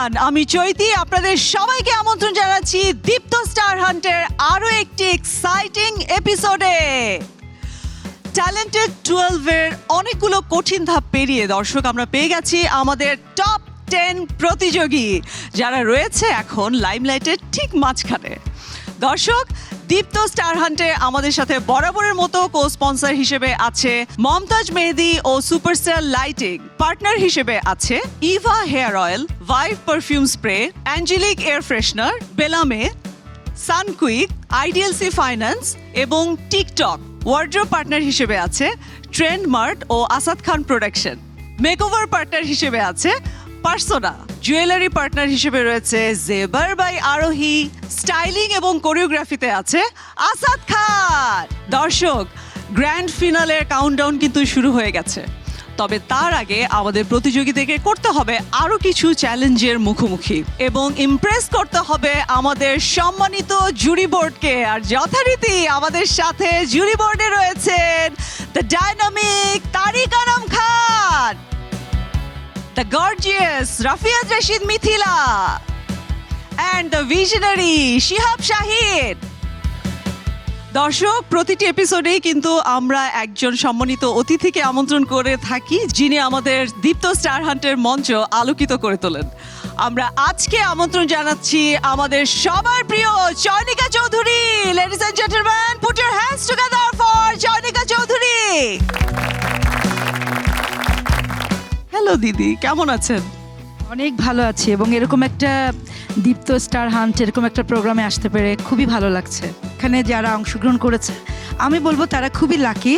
Everyone, আমি চৈতি আপনাদের সবাইকে আমন্ত্রণ জানাচ্ছি দীপ্ত স্টার হান্টের আরো একটি এক্সাইটিং এপিসোডে। ট্যালেন্টেড 12 এর অনেকগুলো কঠিন ধাপ পেরিয়ে দর্শক আমরা পেয়ে গেছি আমাদের টপ 10 প্রতিযোগী, যারা রয়েছে এখন লাইমলাইটের ঠিক মাঝখানে। দর্শক, দীপ্ত স্টার হান্টে আমাদের সাথে বরাবরের মতো কো স্পন্সর হিসেবে আছে মমতাজ মেহেদি ও সুপারস্টার লাইটিং। পার্টনার হিসেবে আছে Eva hair oil, Vibe perfume spray, angelic air freshener, বেলামে, সানকুইক, আইডিএলসি ফাইন্যান্স এবং টিকটক। ওয়ার্ড্রোব পার্টনার হিসেবে আছে ট্রেন্ডমার্ট ও Asad Khan production. Makeover partner হিসেবে আছে পার্সোনা। জুয়েলারি পার্টনার হিসেবে রয়েছে জেবার বাই আরোহী। স্টাইলিং এবং কোরিওগ্রাফিতে আছে আসাদ খান। দর্শক, গ্র্যান্ড ফিনালের কাউন্টডাউন কিন্তু শুরু হয়ে গেছে, তবে তার আগে আমাদের প্রতিযোগীদেরকে করতে হবে আরো কিছু চ্যালেঞ্জের মুখোমুখি এবং ইমপ্রেস করতে হবে আমাদের সম্মানিত জুরি বোর্ডকে। আর যথারীতি আমাদের সাথে জুরি বোর্ডে রয়েছেন the dynamic Tariq Anam Khan, the gorgeous Rafiat Rashid Mithila, and the visionary Shihab Shahid. দর্শক, প্রতিটি এপিসোডেই কিন্তু আমরা একজন সম্মানিত অতিথিকে আমন্ত্রণ করে থাকি, যিনি আমাদের দীপ্ত স্টার হান্টের মঞ্চ আলোকিত করে তোলেন। আমরা আজকে আমন্ত্রণ জানাচ্ছি আমাদের সবার প্রিয় Chayanika Chowdhury. Ladies and gentleman, put your hands together for Chayanika Chowdhury. Hello দিদি, কেমন আছেন? অনেক ভালো আছি এবং এরকম একটা দীপ্ত স্টার হান্ট এরকম একটা প্রোগ্রামে আসতে পেরে খুবই ভালো লাগছে। এখানে যারা অংশগ্রহণ করেছে আমি বলবো তারা খুবই লাকি,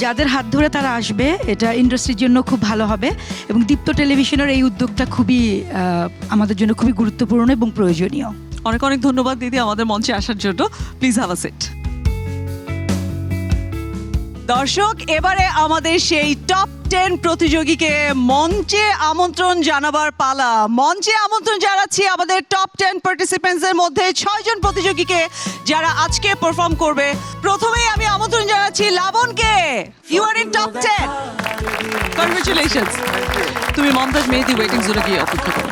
যাদের হাত ধরে তারা আসবে এটা ইন্ডাস্ট্রির জন্য খুব ভালো হবে এবং দীপ্ত টেলিভিশনের এই উদ্যোগটা খুবই আমাদের জন্য খুবই গুরুত্বপূর্ণ এবং প্রয়োজনীয়। অনেক অনেক ধন্যবাদ দিদি আমাদের মঞ্চে আসার জন্য। Please have a seat. দর্শক, এবারে আমাদের সেই টপ 10 প্রতিযোগীকে মঞ্চে আমন্ত্রণ জানাবার পালা। মঞ্চে আমন্ত্রণ জানাচ্ছি আমাদের টপ 10 পার্টিসিপেন্টস এর মধ্যে 6 জন প্রতিযোগীকে, যারা আজকে পারফর্ম করবে। প্রথমেই আমি আমন্ত্রণ জানাচ্ছি লাবণকে। You are in top 10। Congratulations. তুমি মমতাজ মেহেদি ওয়েটিং জোনে গিয়ে অপেক্ষা করো।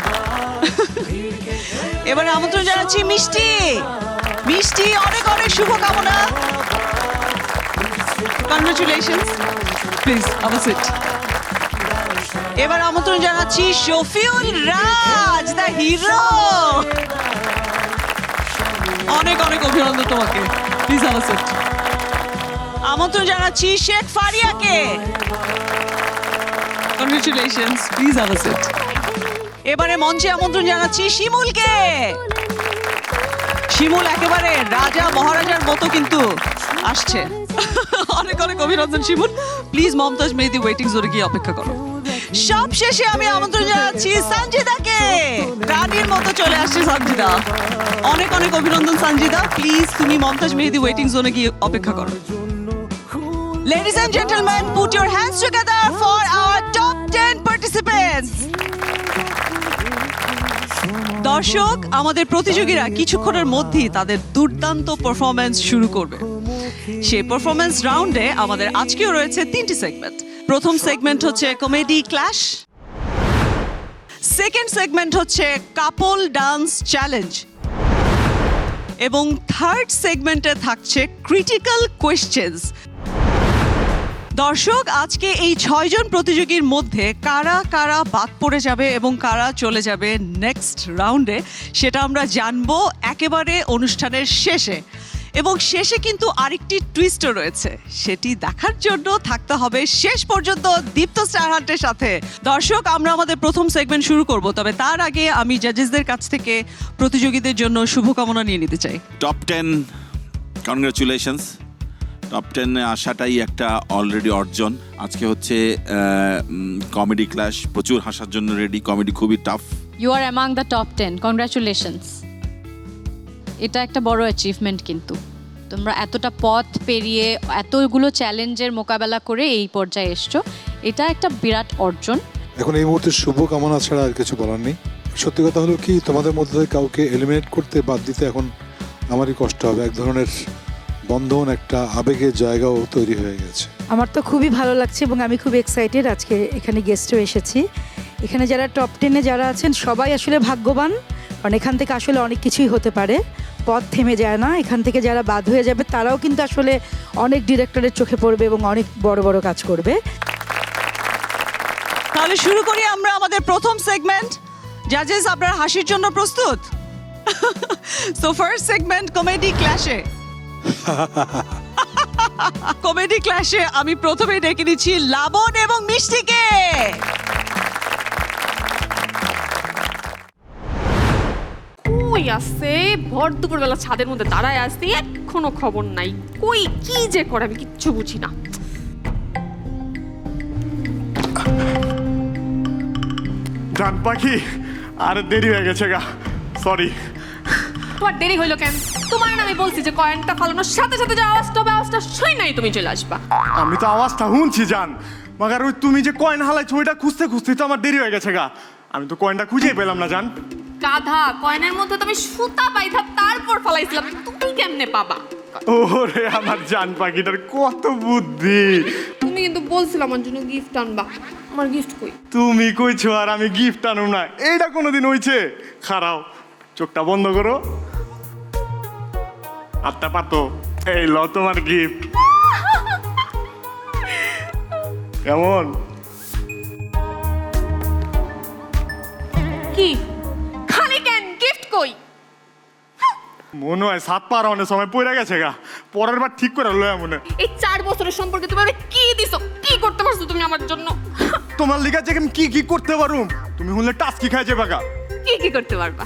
এবারে আমন্ত্রণ জানাচ্ছি মিষ্টি। মিষ্টি, অনেক অনেক শুভকামনা। Congratulations. Please, have a sit. এবার আমন্ত্রণ জানাচ্ছি শফিউল রাজ, দ্য হিরো। অনেক অনেক অভিনন্দন তোমাকে। Please have a seat. আমন্ত্রণ জানাচ্ছি Sheikh ফারিয়াকে। Congratulations. Please have a sit. এবারে মঞ্চে আমন্ত্রণ জানাচ্ছি শিমুলকে। শিমুল একেবারে রাজা মহারাজার মতো কিন্তু আসছে। অনেক অনেক অভিনন্দন শিমুল। প্লিজ মমতাজ মেহেদি ওয়েটিং জোনে গিয়ে অপেক্ষা করো। সব শেষে আমি আমন্ত্রণ জানাচ্ছি সঞ্জিদাকে। রানীর মতো চলে আসছে সঞ্জিদা। অনেক অনেক অভিনন্দন সঞ্জিদা। প্লিজ তুমি মমতাজ মেহেদি ওয়েটিং জোনে গিয়ে অপেক্ষা করো। Ladies and gentlemen, put your hands together for our top 10 participants. দর্শক, আমাদের প্রতিযোগীরা কিছুক্ষণের মধ্যেই তাদের দুর্দান্ত পারফরম্যান্স শুরু করবে। সেই পারফরম্যান্স রাউন্ডে আমাদের আজকেও রয়েছে 3টি সেগমেন্ট। প্রথম সেগমেন্ট হচ্ছে কমেডি ক্ল্যাশ, সেকেন্ড সেগমেন্ট হচ্ছে কাপল ডান্স চ্যালেঞ্জ এবং থার্ড সেগমেন্টে থাকছে ক্রিটিক্যাল কোয়েশ্চেনস। দর্শক, আজকে এই 6 জন প্রতিযোগীর মধ্যে কারা কারা বাদ পড়ে যাবে এবং কারা চলে যাবে নেক্সট রাউন্ডে, সেটা আমরা জানবো একেবারে অনুষ্ঠানের শেষে। এবং শেষে কিন্তু আরেকটি টুইস্টও রয়েছে, সেটি দেখার জন্য থাকতে হবে শেষ পর্যন্ত দীপ্ত স্টার হান্টের সাথে। দর্শক, আমরা আমাদের প্রথম সেগমেন্ট শুরু করব, তবে তার আগে আমি জাজেসদের কাছ থেকে প্রতিযোগীদের জন্য শুভকামনা নিয়ে নিতে চাই। Top 10, congratulations. টপ 10-এ আসাটাই একটা অলরেডি অর্জন। আজকে হচ্ছে কমেডি ক্লাস, প্রচুর হাসার জন্য রেডি। কমেডি খুবই tough. You are among the top 10। Congratulations. এটা একটা বড় অ্যাচিভমেন্ট, কিন্তু তোমরা এতটা পথ পেরিয়ে এতগুলো চ্যালেঞ্জের মোকাবেলা করে এই পর্যায়ে এসছো, এটা একটা বিরাট অর্জন। এখন এই মুহূর্তে শুভকামনা ছাড়া আর কিছু বলার নেই। সত্যি কথা হলো কি, তোমাদের মধ্যে থেকে কাউকে এলিমিনেট করতে বাদ দিতে এখন আমারই কষ্ট হবে। এক ধরনের বন্ধন, একটা আবেগের জায়গাও তৈরি হয়ে গেছে। আমার তো খুবই ভালো লাগছে এবং আমি খুব এক্সাইটেড আজকে এখানে গেস্টও এসেছি এখানে যারা টপ 10-এ যারা আছেন সবাই আসলে ভাগ্যবান, কারণ এখান থেকে আসলে অনেক কিছুই হতে পারে, পথ থেমে যায় না। এখান থেকে যারা বাদ হয়ে যাবে তারাও কিন্তু আসলে অনেক ডিরেক্টরের চোখে পড়বে এবং অনেক বড় বড় কাজ করবে। তাহলে শুরু করি আমরা আমাদের প্রথম সেগমেন্ট। জাজেস, আপনার হাসির জন্য প্রস্তুত? সো ফার্স্ট সেগমেন্ট, কমেডি ক্ল্যাশে। কমেডি ক্ল্যাশে আমি প্রথমেই ডেকে নিচ্ছি লাবণ এবং মিষ্টিকে। কই আছে? ভর দুপুরবেলা ছাদের মধ্যে দাঁড়ায় আসছি, এখনো খবর নাই। কই কি যে করে আমি কিচ্ছু বুঝি না। জান পাখি আর দেরি হয়ে গেছে গা, সরি। তোমার দেরি হইলো কেন? তোমার না আমি বলছি যে কয়েনটা ফালানোর সাথে সাথে যে আওয়াজটা হবে, আওয়াজটা শুই নাই তুমি চলে আসবা। আমি তো আওয়াজটা শুনছি জান, মাগার ওই তুমি যে কয়েন হালাইছো ওইটা খুঁজতে খুঁজতে তো আমার দেরি হয়ে গেছে গা। আমি তো কয়েনটা খুঁজেই পেলাম না জান। গাধা, কয়েনের মধ্যে তুমি সুতা বাইধা তারপর ফালাইছিলাম, তুমি কেমনে পাবা? ওরে আমার জান পাখিটার কত বুদ্ধি। তুমি কিন্তু বলছিলে আমার জন্য গিফট আনবা, আমার গিফট কই? তুমি কইছো আর আমি গিফট আনো না, এইটা কোনোদিন হইছে? খারাও, চোখটা বন্ধ করো, আত্মা পাতো, এই ল তোমার গিফট। কেমন? কি খালি কেন? গিফট কই? মনে হয় 7 পার অনেক সময় পড়ে গেছে গা, পরের বার ঠিক করে লয়া মনে। এই 4 বছরের সম্পর্কে তুমি আমাকে কি দিছো? কি করতে পারছো তুমি আমার জন্য? তোমার লিগা যে আমি কি কি করতে পারুম, তুমি হলে টাস্কি খাই যাবে গা। কি কি করতে পারবা?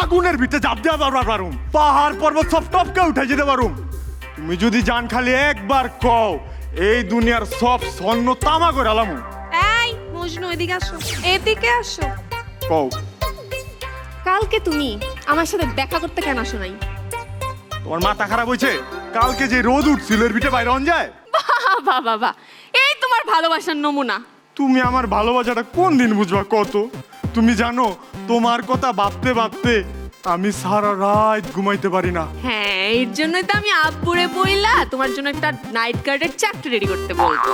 আগুনের ভিতরে জাপ দেওয়া পারুম, পাহাড় পর্বত সব টপকে উঠে যেতে পারুম। তুমি যদি জান খালি একবার কও, এই দুনিয়ার সব স্বর্ণ তামা করে আলামু। এই মজনু, এদিকে আসো, এদিকে আসো। কও। কালকে তুমি আমার সাথে দেখা করতে কেন আসো নাই? তোমার মাথা খারাপ হয়েছে? কালকে যে রোদ উঠছিল এর ভিতরে বাইরে অন যায়। বাবা বাবা, এই তোমার ভালোবাসার নমুনা। তুমি আমার ভালোবাসাটা কোন দিন বুঝবা কত? তুমি জানো তোমার কথা ভাবতে ভাবতে আমি সারা রাত ঘুমাইতে পারি না। হ্যাঁ, এর জন্যই তো আমি আব্বুরে বইলা তোমার জন্য একটা নাইট গার্ডের চাকরি রেডি করতে বলবো।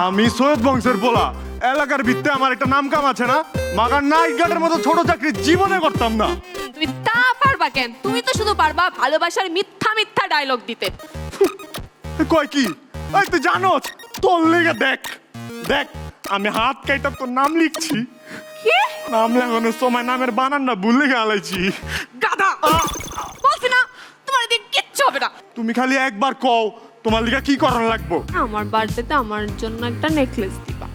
আমি সৈয়দ বংশের পোলা, এলাকার ভিত্তে আমার একটা নাম কাম আছে না? মাগার নাইট গার্ডের মতো ছোট চাকরি জীবনে করতাম না। তুমি তা পারবা কেন? তুমি তো শুধু পারবা ভালোবাসার মিথ্যা মিথ্যা ডায়লগ দিতে। কয় কি? এই তুই জানোস, তোর লেগে দেখ দেখ, আমি হাত কাইটা তোর নাম লিখছি। কি? নাম লেখানোর সময় নামের বানানটা ভুলে গেলাইছি। গাধা, বলছি না তোমার এদিকে কিচ্ছু হবে না। তুমি খালি একবার কও তোমার লিগা কি করানো লাগবো। আমার বার্থডেতে আমার জন্য একটা নেকলেস দিবা।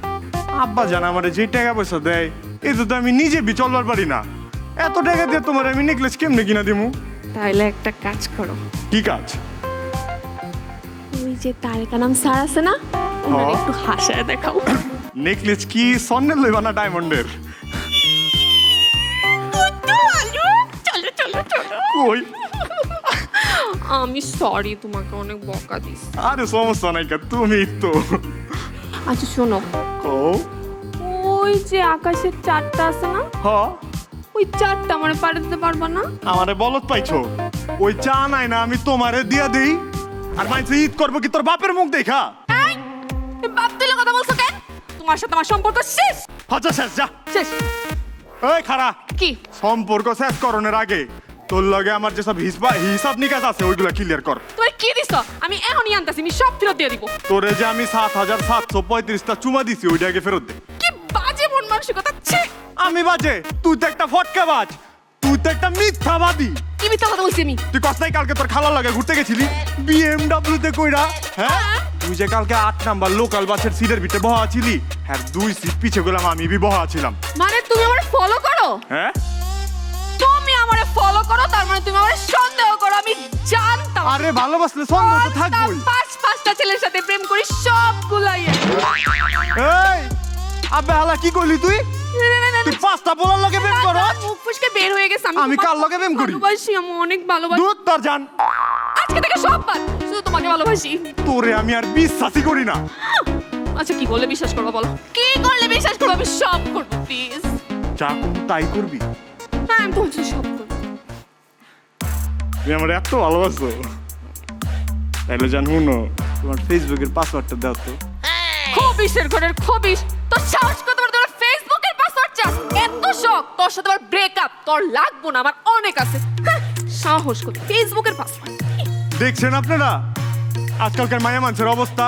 আব্বা জান আমারে যে টাকা পয়সা দেয় এতে তো আমি নিজে চলবার পারি না। এত টাকা দিয়ে তোমার আমি নেকলেস কেমনে কিনা দিমু? তাইলে একটা কাজ করো, কি কাজ? ওই যে তারেকা নাম স্যার আছে না, ওনার একটু হাসায় দেখাও। নেকলেস কি স্বর্ণের লইবা না ডায়মন্ডের? চলো চলো চলো। কই? আমি সরি, তোমাকে অনেক বকা দিস। আরে সমস্যা নাই, তুমি তো আচ্ছা শোনো, কও। ওই যে আকাশের চাঁদটা আছে না, হ, ওই চাঁদটা আমার পাড়ে দিতে পারবা না? আমারে বলত পাইছো? ওই চা নাই না আমি তোমারে দিয়া দেই, আর মাইছে ঈদ করবো কি তোর বাপের মুখ দেখা? এই, তুমি বাপ তুলে কথা বলছো কেন? তোমার সাথে আমার সম্পর্ক শেষ। আচ্ছা শেষ, যা। শেষ এই খারা, কি? সম্পর্ক শেষ করণের আগে তোর লগে আমার যেসব হিসাব নিকাশ আছে ওইগুলা ক্লিয়ার কর। তুমি কি দিছো? আমি এখনই আনতাছি, আমি সব ফেরত দিয়ে দিব। তোরে যে আমি 7,735টা চুমা দিছি ওইটা আগে ফেরত দে। কি বাজে মন মানসিকতা! ছি! আমি বাজে? তুই তো একটা ফটকাবাজ, তুই তো একটা মিথ্যাবাদী। কি মিথ্যা কথা বলছি আমি? তুই কসনাই কালকে তোর খালার লাগে ঘুরতে গেছিলি BMW তে কইরা? হ্যাঁ, তুই যে কালকে 8 নাম্বার লোকাল বাসের সিটের ভিতরে বহা ছিলি, হ্যাঁ 2 সিট পিছে গেলাম আমি বহা ছিলাম। মানে তুমি আমারে ফলো করো? হ্যাঁ, তুমি আমারে ফলো করো, তার মানে তুমি আমারে সন্দেহ করো। আমি জানতাম। আরে ভালোবাসলে সন্দেহ তো থাকবই। পাঁচটা ছেলের সাথে প্রেম করি, সবগুলাই। এই আবে হালা কি কইলি তুই? তুই 5টা বলার লগে প্রেম করো? মুখ ফুসকে বের হয়ে গেছে। আমি কার লগে প্রেম করি? ভালোবাসি, আমি অনেক ভালোবাসি। দূর তোর জান, আজকে থেকে সব বাদ, শুধু তোমাকে ভালোবাসি। তোরে আমি আর বিশ্বাসই করি না। আচ্ছা কি করলে বিশ্বাস করবো বলো? কি করলে বিশ্বাস করবো? আমি সব করবো, প্লিজ। যা করবো তাই করবি? হ্যাঁ, আমি বলছি সব করবো। তুমি আমার এত ভালোবাসো, তাইলে জান শুনো, তোমার ফেসবুকের পাসওয়ার্ডটা দাও তো। খবিশের ঘরের খবিশ, তোর সাহস কত বড়? তোর ফেসবুকের পাসওয়ার্ড তোর সাথে আমার ব্রেকআপ, তোর লাগবো না, আমার অনেক আছে। হ্যাঁ, সাহস করে ফেসবুকের পাসওয়ার্ড। দেখছেন আপনারা আজকালকার মায়া মানুষের অবস্থা,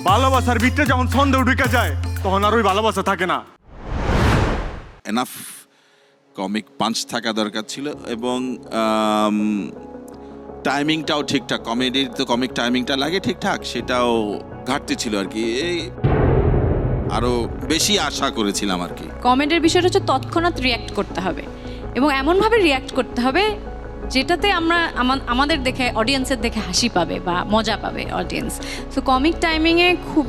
ভালোবাসার ভিতরে যখন সন্দেহ ঢুকে যায় তখন আর ওই ভালোবাসা থাকে না। এনাফ কমিক পাঞ্চ থাকা দরকার ছিল এবং টাইমিংটাও ঠিকঠাক, কমেডির তো কমিক টাইমিংটা লাগে ঠিকঠাক, সেটাও ঘাটতি ছিল আর কি। এই আরো বেশি আশা করেছিলাম আর কি। কমেডির বিষয়টা হচ্ছে তৎক্ষণাৎ রিয়্যাক্ট করতে হবে এবং এমনভাবে রিয়্যাক্ট করতে হবে যেটাতে আমরা আমাদের দেখে অডিয়েন্সের দেখে হাসি পাবে বা মজা পাবে অডিয়েন্স। সো কমিক টাইমিংয়ে খুব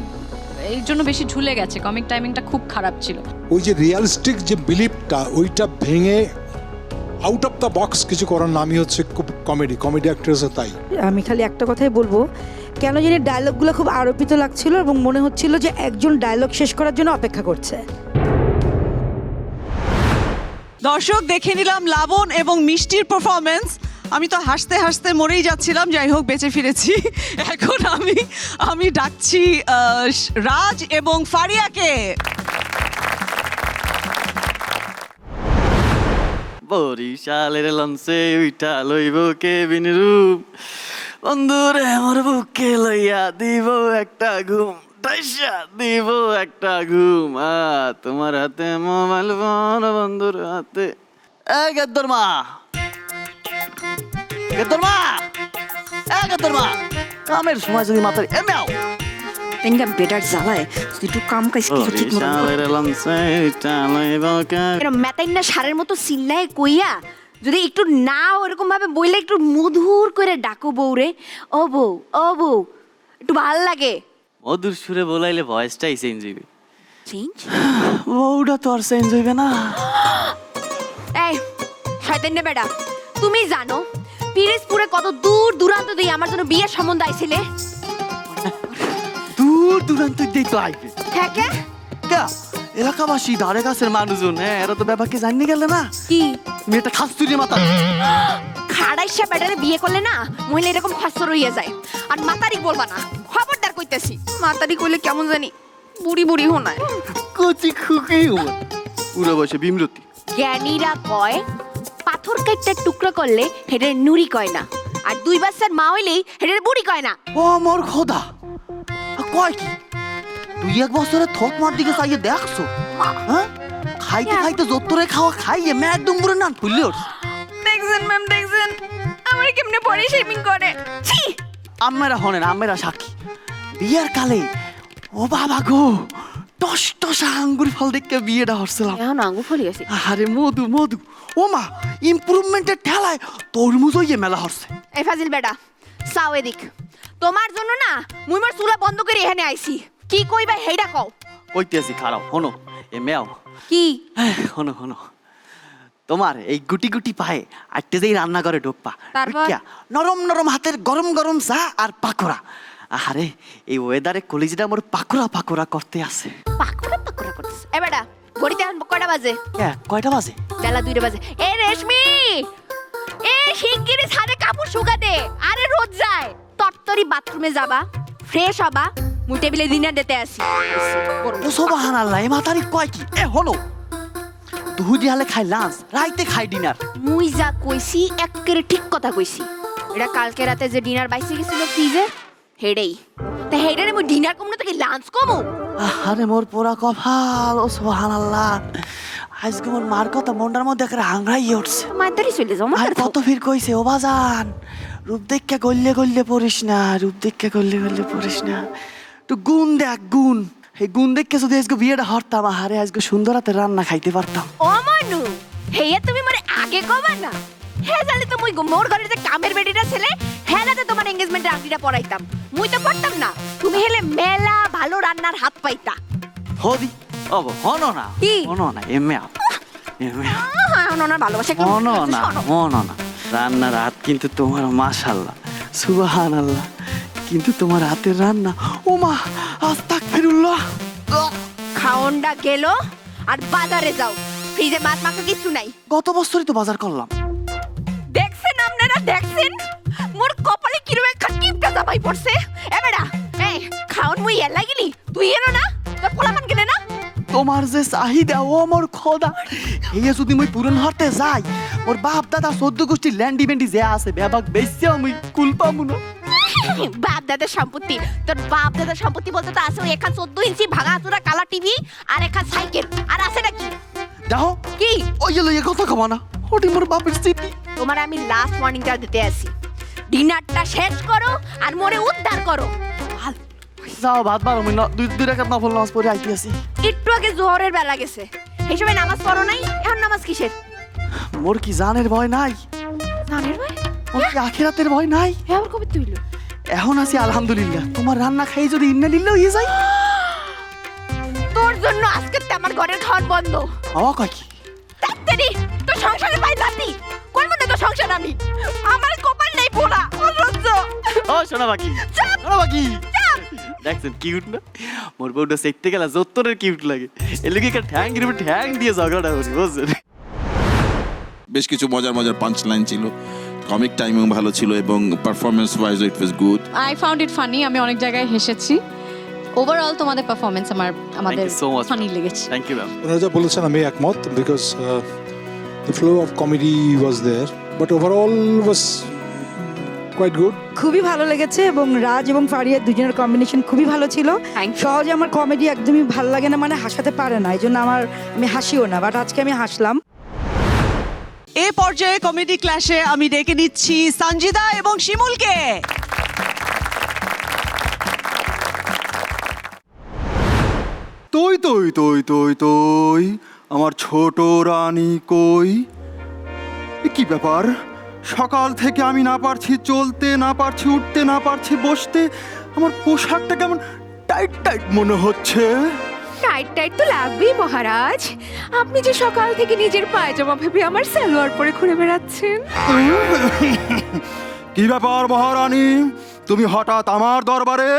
এই জন্য বেশি ঝুলে গেছে, কমিক টাইমিংটা খুব খারাপ ছিল। ওই যে রিয়ালিস্টিক যে বিলিভটা, ওইটা ভেঙে আউট অফ দ্য বক্স কিছু করার নামই হচ্ছে খুব কমেডি অ্যাক্ট্রেসও তাই। আমি খালি একটা কথাই বলবো, কেন জানি ডায়লগগুলো খুব আরোপিত লাগছিল এবং মনে হচ্ছিল যে একজন ডায়লগ শেষ করার জন্য অপেক্ষা করছে। দর্শক, দেখে নিলাম লাবণ এবং মিষ্টির পারফরমেন্স। আমি তো হাসতে হাসতে মরেই যাচ্ছিলাম, যাই হোক বেঁচে ফিরেছি। এখন আমি ডাকছি রাজ এবং ফারিয়াকে। বরিশালের লঞ্চে উইটা লইব কেবিন রুম, বন্ধুরে আমার বুকে লইয়া দিব একটা ঘুম, টাইসা দিব একটা ঘুম। তোমার হাতে মোবাইল ফোন, বন্ধুর হাতে। গেদ্দর মা, গেদ্দর মা, গেদ্দর মা, কামের সময় যদি মাথায় এমেও তেনটা বেটার জ্বালায় যদি একটু কাম কাজ কিছু ঠিক মতো বরিশালের লঞ্চে উইটা লইব এরকম মেতাইন্না সারের মতো সিল্লায় কইয়া যদি একটু না ওরকম ভাবে বইলে একটু মধুর করে ডাকো বউরে, ও বউ, ও বউ, একটু ভাল লাগে। মধুর সুরে বলাইলে ভয়েসটাই চেঞ্জ হইবে। চেঞ্জ? বউটা তো আর চেঞ্জ হইবে না। এই শয়তান্নে বেটা, তুমি জানো পিরিজপুরে কত দূর দূরান্ত দিয়ে আমার জন্য বিয়ের সম্বন্ধ আইছিলে? দূর দূরান্ত দিয়ে তো আইবে। হ্যাঁ কে? কে? এলাকাবাসী, ধারে কাছের মানুষজন, হ্যাঁ এরা তো ব্যাপারকে জানি গেলে না। কি মেয়েটা খাস্তুরি মাথা। খাড়াইশা বেটারে বিয়ে করলে না মহিলা এরকম খসর হইয়া যায়। আর মাতারি বলবা না, খবরদার কইতেছি। মাতারি কইলে কেমন জানি বুড়ি বুড়ি হোনায়। কচি খুকি পুরো বসে বিমরতি। জ্ঞানীরা কয় পাথর কাইটটা টুকরা করলে হেডের নুরি কয় না, আর দুই বাচ্চার মা হইলেই হেডের বুড়ি কয় না। ও মোর খোদা, কয় কি তুই এক বছরে থোক মার দিকে চাইয়ে দেখছো? হ্যাঁ খাইতে খাইতে যত্তরে খাওয়া খাইয়ে ম্যাক দুম্বুরে নান ফুললি ওর। দেখছেন ম্যাম, দেখছেন আমার কেমনে বডি শেমিং করে। ছি, আম্মেরা হনেন, আম্মেরা সাক্ষী। বিয়ের কালে ও বাবা গো, টস টসা আঙ্গুর ফল দেখে বিয়েটা হরছিলাম। এখন আঙ্গুর ফলি গেছে। আরে মধু মধু, ও মা ইমপ্রুভমেন্টের ঠেলায় তরমুজ হইয়ে মেলা হরছে। এই ফাজিল বেটা, চাও এদিক। তোমার জন্য না মুই মোর চুলা বন্ধ করে এখানে আইছি। কি কইবা হেইডা কও। কইতেছি খারাপ, হনো এ মেও কি? হনো হনো, তোমার এই গুটি গুটি পায়ে আটতে যেই রান্না করে ঢোকপা, তারপর? নরম নরম হাতের গরম গরম চা আর পাকোড়া। আরে এই ওয়েদারে কলিজটা মোর পাকোড়া পাকোড়া করতে আছে। পাকড়া পাকড়া করতেছ। এ বেটা, ঘড়িতে এখন কয়টা বাজে? কয়টা বাজে? বেলা 2টা বাজে। এ রেশমি, এ শিগগিরই ছাদে কাপড় শুকা দে। আরে রোদ যায়। তরতরি বাথরুমে যাবা, ফ্রেশ হবা, মুই টেবিলে ডিনার দিতে আসি। ও সুবহানাল্লাহ, এ মাতারি কয় কি? এ হনো, দুহুদি হালে খাই লাঞ্চ, রাইতে খাই ডিনার। মুই যা কইছি একেবারে ঠিক কথা কইছি। এটা কালকে রাতে যে ডিনার বাইসে গেছিল ফ্রিজে, হেডেই তা হেডারে মুই ডিনার কম না তো কি লাঞ্চ কমু? আরে মোর পোড়া কপাল, ও সুবহানাল্লাহ, আজকে মোর মার কথা মনটার মধ্যে একটা হাংড়াই উঠছে। মাইতারি চলে যাও। আর কত ফির কইছে ও বাজান, রূপ দেখকে গল্লে গল্লে পড়িস না, রূপ দেখকে গল্লে গল্লে পড়িস না, তো গুণ দেখ গুণ। এই গুণ দেখকে যদি আজকে বিয়েটা হরতাম, আরে আজকে সুন্দর হাতে রান্না খাইতে পারতাম। ও মানু, হেয়া তুমি মরে আগে কবা না। হ্যাঁ জানি তো মুই মোর ঘরে যে কামের বেটিটা ছেলে, হ্যাঁ যাতে তোমার এঙ্গেজমেন্টের আংটিটা পরাইতাম। মুই তো পারতাম না, তুমি হেলে মেলা ভালো রান্নার হাত পাইতা। হদি ও হনো না, কি? হনো না এমে এমে হ্যাঁ, ওনার ভালোবাসা কি? হনো না, শোনো। হনো না। রান্নার হাত কিন্তু তোমার মাশাআল্লাহ, সুবহানাল্লাহ, কিন্তু তোমার হাতের রান্না, ও মা আস্তাগফিরুল্লাহ। খাওনটা গেল আর বাজারে যাও, ফ্রিজে মাছ মাংস কিছু নাই। গত বছরই তো বাজার করলাম। দেখছেন আপনারা, দেখছেন মোর কপালে কিরম একটা টিপটা জামাই পড়ছে। এ বেটা, এই খাওন মুই এর লাগিলি, তুই এনো না, তোর পোলাপান গেলে না। তো তোমার যে চাহিদা ও আমার খোদা, এই যদি মুই পূরণ হতে যাই, ওর বাপ দাদা 14 গোষ্ঠী ল্যান্ডি বেন্ডি যে আছে বেবাক বেশি আমি কুল পাবো না। বাপ দাদার সম্পত্তি, তোর বাপ দাদার সম্পত্তি বলতে তো আছে ওই এখান 14 ইঞ্চি ভাঙা চোরা কালা টিভি আর এখান সাইকেল, আর আছে নাকি? দেখো কি ওই লইয়া কথা কমা না, ওটি মোর বাপের স্মৃতি। তোমার আমি লাস্ট ওয়ার্নিংটা দিতে আসি, ডিনারটা শেষ করো আর মোরে উদ্ধার করো। যাও ভাত বারো মিনিট দুই রাকাত নফল নামাজ পড়ে আইতে আসি। একটু আগে জোহরের বেলা গেছে, এই সময় নামাজ পড়ো নাই, এখন নামাজ কিসের? মোর কি জানের ভয় নাই? জানের ভাই মোর কি আখিরাতের ভয় নাই? এবার কবে তুইলো? এখন আছি আলহামদুলিল্লাহ, তোমার রান্না খাই যদি ইন্না লিল্লা হয়ে যায়। তোর জন্য আজকে তো আমার ঘরের খাওয়ার বন্ধ। বাবা কয় কি? তাড়াতাড়ি তোর সংসারে পাই লাতি করবো না, তো সংসার আমি, আমার কপাল নেই পোড়া অসহ্য। ও শোনা বাকি, শোনা বাকি, দেখছেন কিউট না? মোর বউটা দেখতে গেলে যত্তরের কিউট লাগে, এর লিগে ঠ্যাং গিরবে ঠ্যাং দিয়ে ঝগড়াটা করি, বুঝছেন? বেশ কিছু মজার মজার পাঞ্চ লাইন ছিল, কমিক টাইমিং ভালো ছিল এবং performance wise it was good. I found it funny, আমি অনেক জায়গায় হেসেছি। ওভারঅল তোমাদের পারফরমেন্স আমাদের you so much, ফানি লেগেছে। Thank you ma'am. ওনারা যা বলেছেন আমি একমত, because the flow of comedy was there, but overall was quite good. খুবই ভালো লেগেছে এবং রাজ এবং ফারিয়া দুজনের কম্বিনেশন খুবই ভালো ছিল। Thank you. সহজে আমার কমেডি একদমই ভালো লাগে না, মানে হাসাতে পারে না, এই জন্য আমি হাসিও না, বাট আজকে আমি হাসলাম। এ পর্যায়ে কমেডি ক্লাসে আমি ডেকে নিচ্ছি সঞ্জিদা এবং শিমুলকে। তুই তুই তুই তুই তুই আমার ছোট রানী কই? এ কি ব্যাপার, সকাল থেকে আমি না পারছি চলতে, না পারছি উঠতে, না পারছি বসতে, আমার পোশাকটা কেমন টাইট টাইট মনে হচ্ছে। টাইট টাইট তো লাগবেই মহারাজ, আপনি যে সকাল থেকে নিজের পায়জামা ভেবে আমার সালোয়ার পরে ঘুরে বেড়াচ্ছেন। কি ব্যাপার মহারানী, তুমি হঠাৎ আমার দরবারে?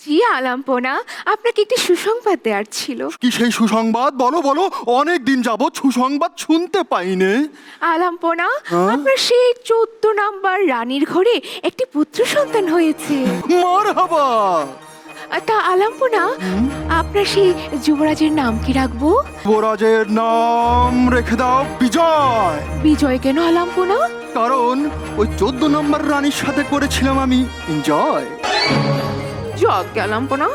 জি আলাম্পনা, আপনাকে একটি সুসংবাদ দেওয়ার ছিল। কি সেই সুসংবাদ? বলো বলো, অনেক দিন যাবত সুসংবাদ শুনতে পাইনে। আলাম্পনা, আপনার সেই 14 নাম্বার রানীর ঘরে একটি পুত্র সন্তান হয়েছে। মারহাবা। তা আলাম্পনা, আপনার সেই যুবরাজের নাম কি রাখবো? যুবরাজের নাম রেখে দাও বিজয়। বিজয় কেন আলাম্পনা? কারণ ওই 14 নম্বর রানীর সাথে করেছিলাম আমি এনজয়। জগ আলাম্পনা।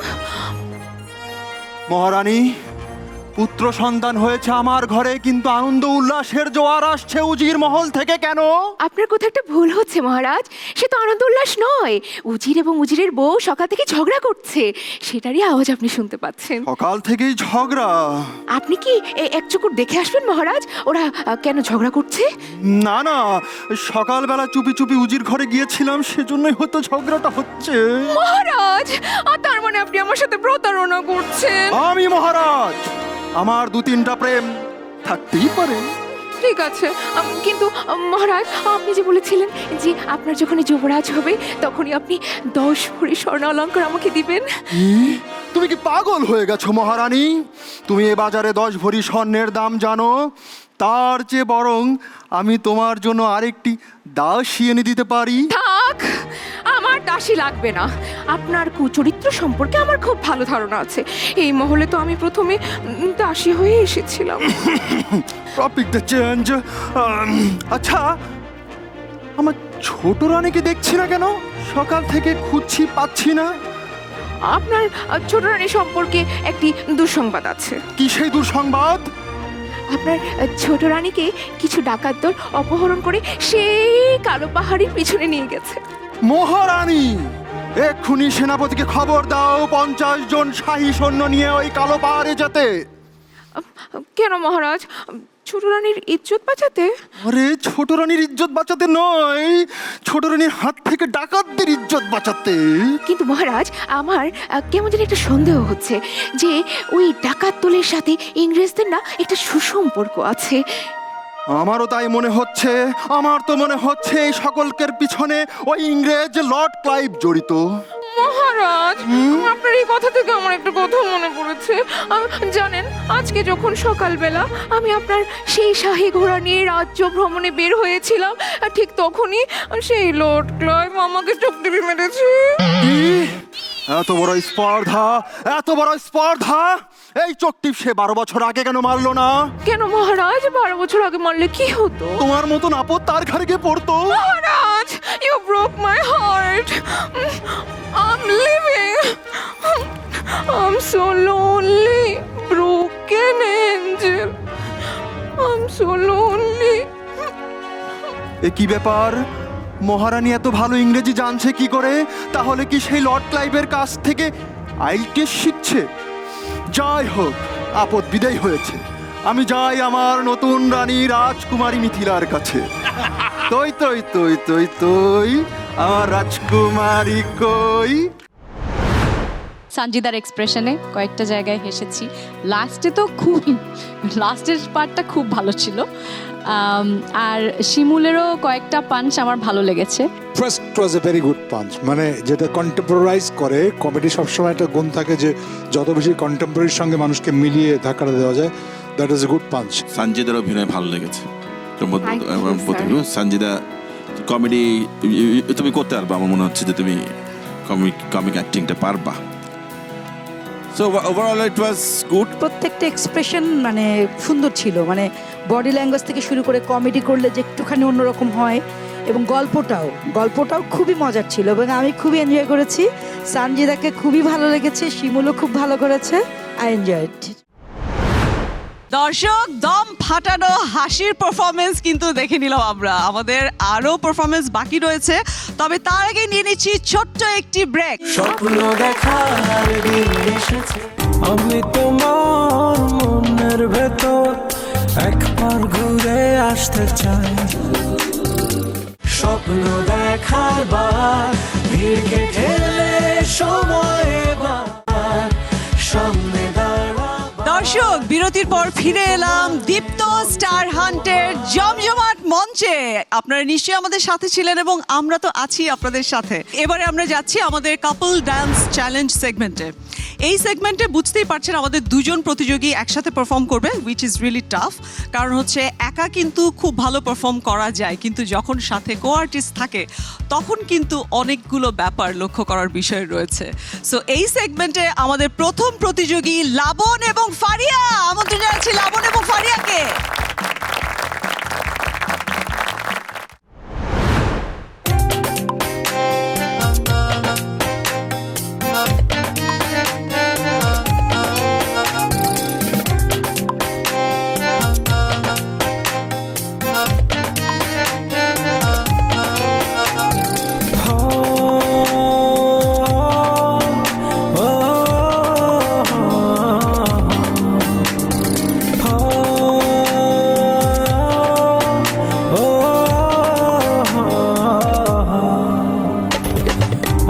মহারানী, পুত্র সন্তান হয়েছে আমার ঘরে, কিন্তু আনন্দ উল্লাসের জোয়ার আসছে উজির মহল থেকে কেন? আপনার কোথাও একটা ভুল হচ্ছে মহারাজ, সে তো আনন্দ উল্লাস নয়, উজির এবং উজিরের বউ সকাল থেকে ঝগড়া করছে, সেটারই আওয়াজ আপনি শুনতে পাচ্ছেন। সকাল থেকেই ঝগড়া? আপনি কি এক চুকুর দেখে আসবেন মহারাজ, ওরা কেন ঝগড়া করছে? না না, সকালবেলা চুপি চুপি উজির ঘরে গিয়েছিলাম, সেজন্যই হয়তো ঝগড়াটা হচ্ছে। মহারাজ, তার মানে আপনি আমার সাথে প্রতারণা করছেন। আমি মহারাজ, আমার 2-3টা প্রেম থাকতেই পারে। ঠিক আছে, কিন্তু মহারাজ আপনি যে বলেছিলেন যে আপনার যখনই যুবরাজ হবে তখনই আপনি 10 ভরি স্বর্ণ অলংকার আমাকে দিবেন। তুমি কি পাগল হয়ে গেছো মহারানী? তুমি এ বাজারে 10 ভরি স্বর্ণের দাম জানো? তার চেয়ে বরং আমি তোমার জন্য আরেকটি দাসী এনে দিতে পারি। থাক, আমার দাসী লাগবে না। আপনার কুচরিত্র সম্পর্কে আমার খুব ভালো ধারণা আছে, এই মহলে তো আমি প্রথমে দাসী হয়ে এসেছিলাম। Topic the change. আচ্ছা, আমার ছোট রানীকে দেখছি না কেন? সকাল থেকে খুঁজছি, পাচ্ছি না। আপনার ছোট রানী সম্পর্কে একটি দুঃসংবাদ আছে। কি সেই দুঃসংবাদ? আপনার ছোট রানীকে কিছু ডাকাত দল অপহরণ করে সেই কালো পাহাড়ির পিছনে নিয়ে গেছে। মহারানী, এক্ষুনি সেনাপতিকে খবর দাও 50 জন শাহী সৈন্য নিয়ে ওই কালো পাহাড়ে যেতে। কেন মহারাজ, ছোট রানীর ইজ্জত বাঁচাতে? আরে ছোট রানীর ইজ্জত বাঁচাতে নয়, ছোট রানীর হাত থেকে ডাকাতদের ইজ্জত বাঁচাতে। কিন্তু মহারাজ, আমার কেমন যেন একটা সন্দেহ হচ্ছে যে ওই ডাকাত দলের সাথে ইংরেজদের না একটা সুসম্পর্ক আছে। আমারও তাই মনে হচ্ছে। আমার তো মনে হচ্ছে এই সকলকের পিছনে ওই ইংরেজ লর্ড ক্লাইভ জড়িত। মহারাজ, আপনার এই কথা থেকে আমার একটা কথা মনে পড়েছে। জানেন, আজকে যখন সকালবেলা আমি আপনার সেই শাহী ঘোড়া নিয়ে রাজ্য ভ্রমণে বের হয়েছিলাম, ঠিক তখনই সেই লর্ড ক্লাইভ আমাকে চোখ টিপে মেরেছে। এত বড় স্পর্ধা, এত বড় স্পর্ধা! এই চোখ টিপ সে 12 বছর আগে কেন মারলো না? কেন মহারাজ, 12 বছর আগে মারলে কি হতো? তোমার মতন আপদ তার ঘরে গিয়ে পড়তো। মহারাজ, you broke my heart. I'm living. I'm so lonely, broken angel. I'm so lonely. এ কি ব্যাপার? মহারানী এত ভালো ইংরেজি জানছে কি করে? তাহলে কি সেই লর্ড ক্লাইভের কাছ থেকে আইএলটিএস শিখছে? যাই হোক, আপদ বিদায় হয়েছে। আমি যাই আমার নতুন রানী রাজকুমারী মিথিলার কাছে। তৈ তৈ তৈ তৈ তৈ, আমার রাজকুমারী কই? সঞ্জিদার এক্সপ্রেশনে কয়েকটা জায়গায় হেসেছি। লাস্টে তো লাস্টের পার্টটা খুব ভালো ছিল। আর শিমুলেরও কয়েকটা পাঞ্চ আমার ভালো লেগেছে। First was a very good punch, মানে যেটা কন্টেম্পোরারাইজ করে। কমেডি সবসময় একটা গুণ থাকে যে যত বেশি কন্টেম্পোরারির সঙ্গে মানুষকে মিলিয়ে ধাক্কাটা দেওয়া যায়, that is a good punch. সঞ্জিদার অভিনয় ভালো লেগেছে। Thank you, sir. Sanjida comedy তুমি করতে পারবা, আমার মনে হচ্ছে যে তুমি কমিক অ্যাক্টিংটা পারবা। So overall it was good. প্রত্যেকটা এক্সপ্রেশন মানে সুন্দর ছিল, মানে বডি ল্যাঙ্গুয়েজ থেকে শুরু করে কমেডি করলে যে একটুখানি অন্যরকম হয়, এবং গল্পটাও খুবই মজার ছিল এবং আমি খুবই এনজয় করেছি। সানজিদাকে খুবই ভালো লেগেছে, শিমুলও খুব ভালো করেছে। I enjoyed. দর্শক, দম ফাটানো হাসির পারফরমেন্স কিন্তু দেখে নিলাম আমরা। আমাদের আরো পারফরমেন্স বাকি রয়েছে, তবে তার আগে নিয়ে নিচ্ছি ছোট্ট একটি ব্রেক। স্বপ্ন দেখার দিন এসেছে, আমি তোমার মনের ভেতর একবার ঘুরে আসতে চাই। স্বপ্ন দেখার বার ভিড় কেটে সময় এবার সামনে দাঁড়া। দর্শক, বিরতির পর ফিরে এলাম দীপ্ত স্টার হান্টের জমজমাট মঞ্চে। আপনারা নিশ্চয়ই আমাদের সাথে ছিলেন এবং আমরা তো আছি আপনাদের সাথে। এবারে আমরা যাচ্ছি আমাদের কাপল ডান্স চ্যালেঞ্জ সেগমেন্টে। এই সেগমেন্টে বুঝতেই পারছেন আমাদের দুজন প্রতিযোগী একসাথে পারফর্ম করবে, উইচ ইজ রিয়েলি টাফ। কারণ হচ্ছে একা কিন্তু খুব ভালো পারফর্ম করা যায়, কিন্তু যখন সাথে কো আর্টিস্ট থাকে তখন কিন্তু অনেকগুলো ব্যাপার লক্ষ্য করার বিষয় রয়েছে। সো এই সেগমেন্টে আমাদের প্রথম প্রতিযোগী লাবণ এবং ফারিয়া। আমন্ত্রণ জানাচ্ছি লাবণ এবং ফারিয়াকে।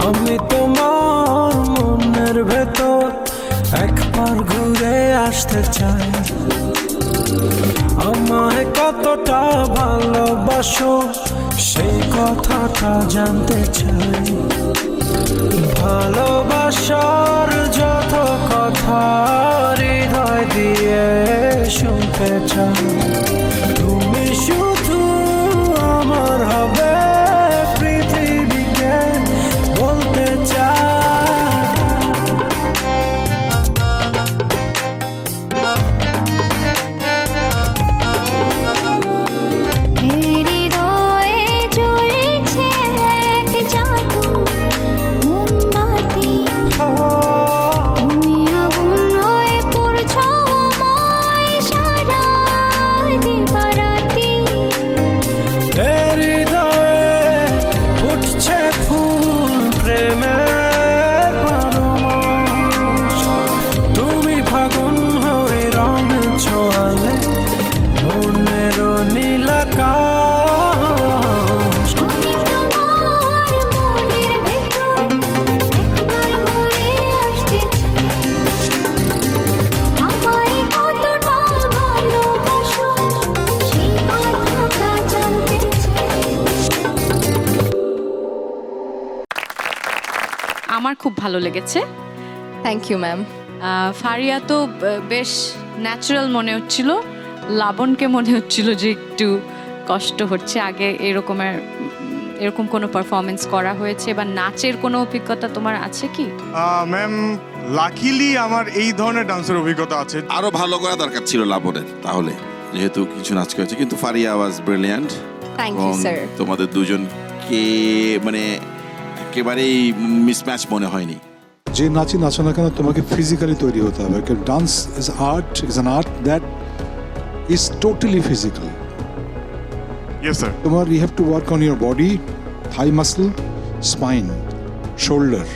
আমি তোমার মনের ভেতর একবার ঘুরে আসতে চাই। আমায় কতটা ভালোবাসো সেই কথাটা জানতে চাই। ভালোবাসার যত কথা হৃদয় দিয়ে শুনতে চাই। তুমি শুধু আমার হবে, পৃথিবীকে বলতে চাই। হৃদয়ে জ্বলছে এক জাদু মোমবাতি, তুমি আগুন হয়ে পড়ছো আমায় সারা দিবারাতি। হৃদয়ে উঠছে ফুল প্রেমের পরশ। তুমি ফাগুন হয়ে রং ছোঁয়ালে মনের নীল আকাশ। আমি তোমার মনের ভেতর একবার ঘুরে আসতে চাই। আমায় কতটা ভালোবাসো সেই কথাটা জানতে চাই। আমার খুব ভালো লেগেছে। Thank you ma'am. ফারিয়া তো বেশ ন্যাচারাল মনে হচ্ছিল, লাবণকে মনে হচ্ছিল যে একটু কষ্ট হচ্ছে। আগে এরকম কোনো পারফরমেন্স করা হয়েছে বা নাচের কোনো অভিজ্ঞতা তোমার আছে কি? ম্যাম লাকিলি আমার এই ধরনের ডান্সের অভিজ্ঞতা আছে। আরো ভালো করা দরকার ছিল লাবণের, তাহলে যেহেতু কিছু নাচ করেছে, কিন্তু Faria was brilliant. Thank you sir. তোমাদের দুজনকে মানে একেবারেই মিসম্যাচ মনে হয়নি। যে নাচই নাচো না কেন তোমাকে ফিজিক্যালি তৈরি হতে হবে, কারণ dance is art, is an art that is totally physical. Yes sir. তোমার you have to work on your body, thigh muscle, spine, shoulder.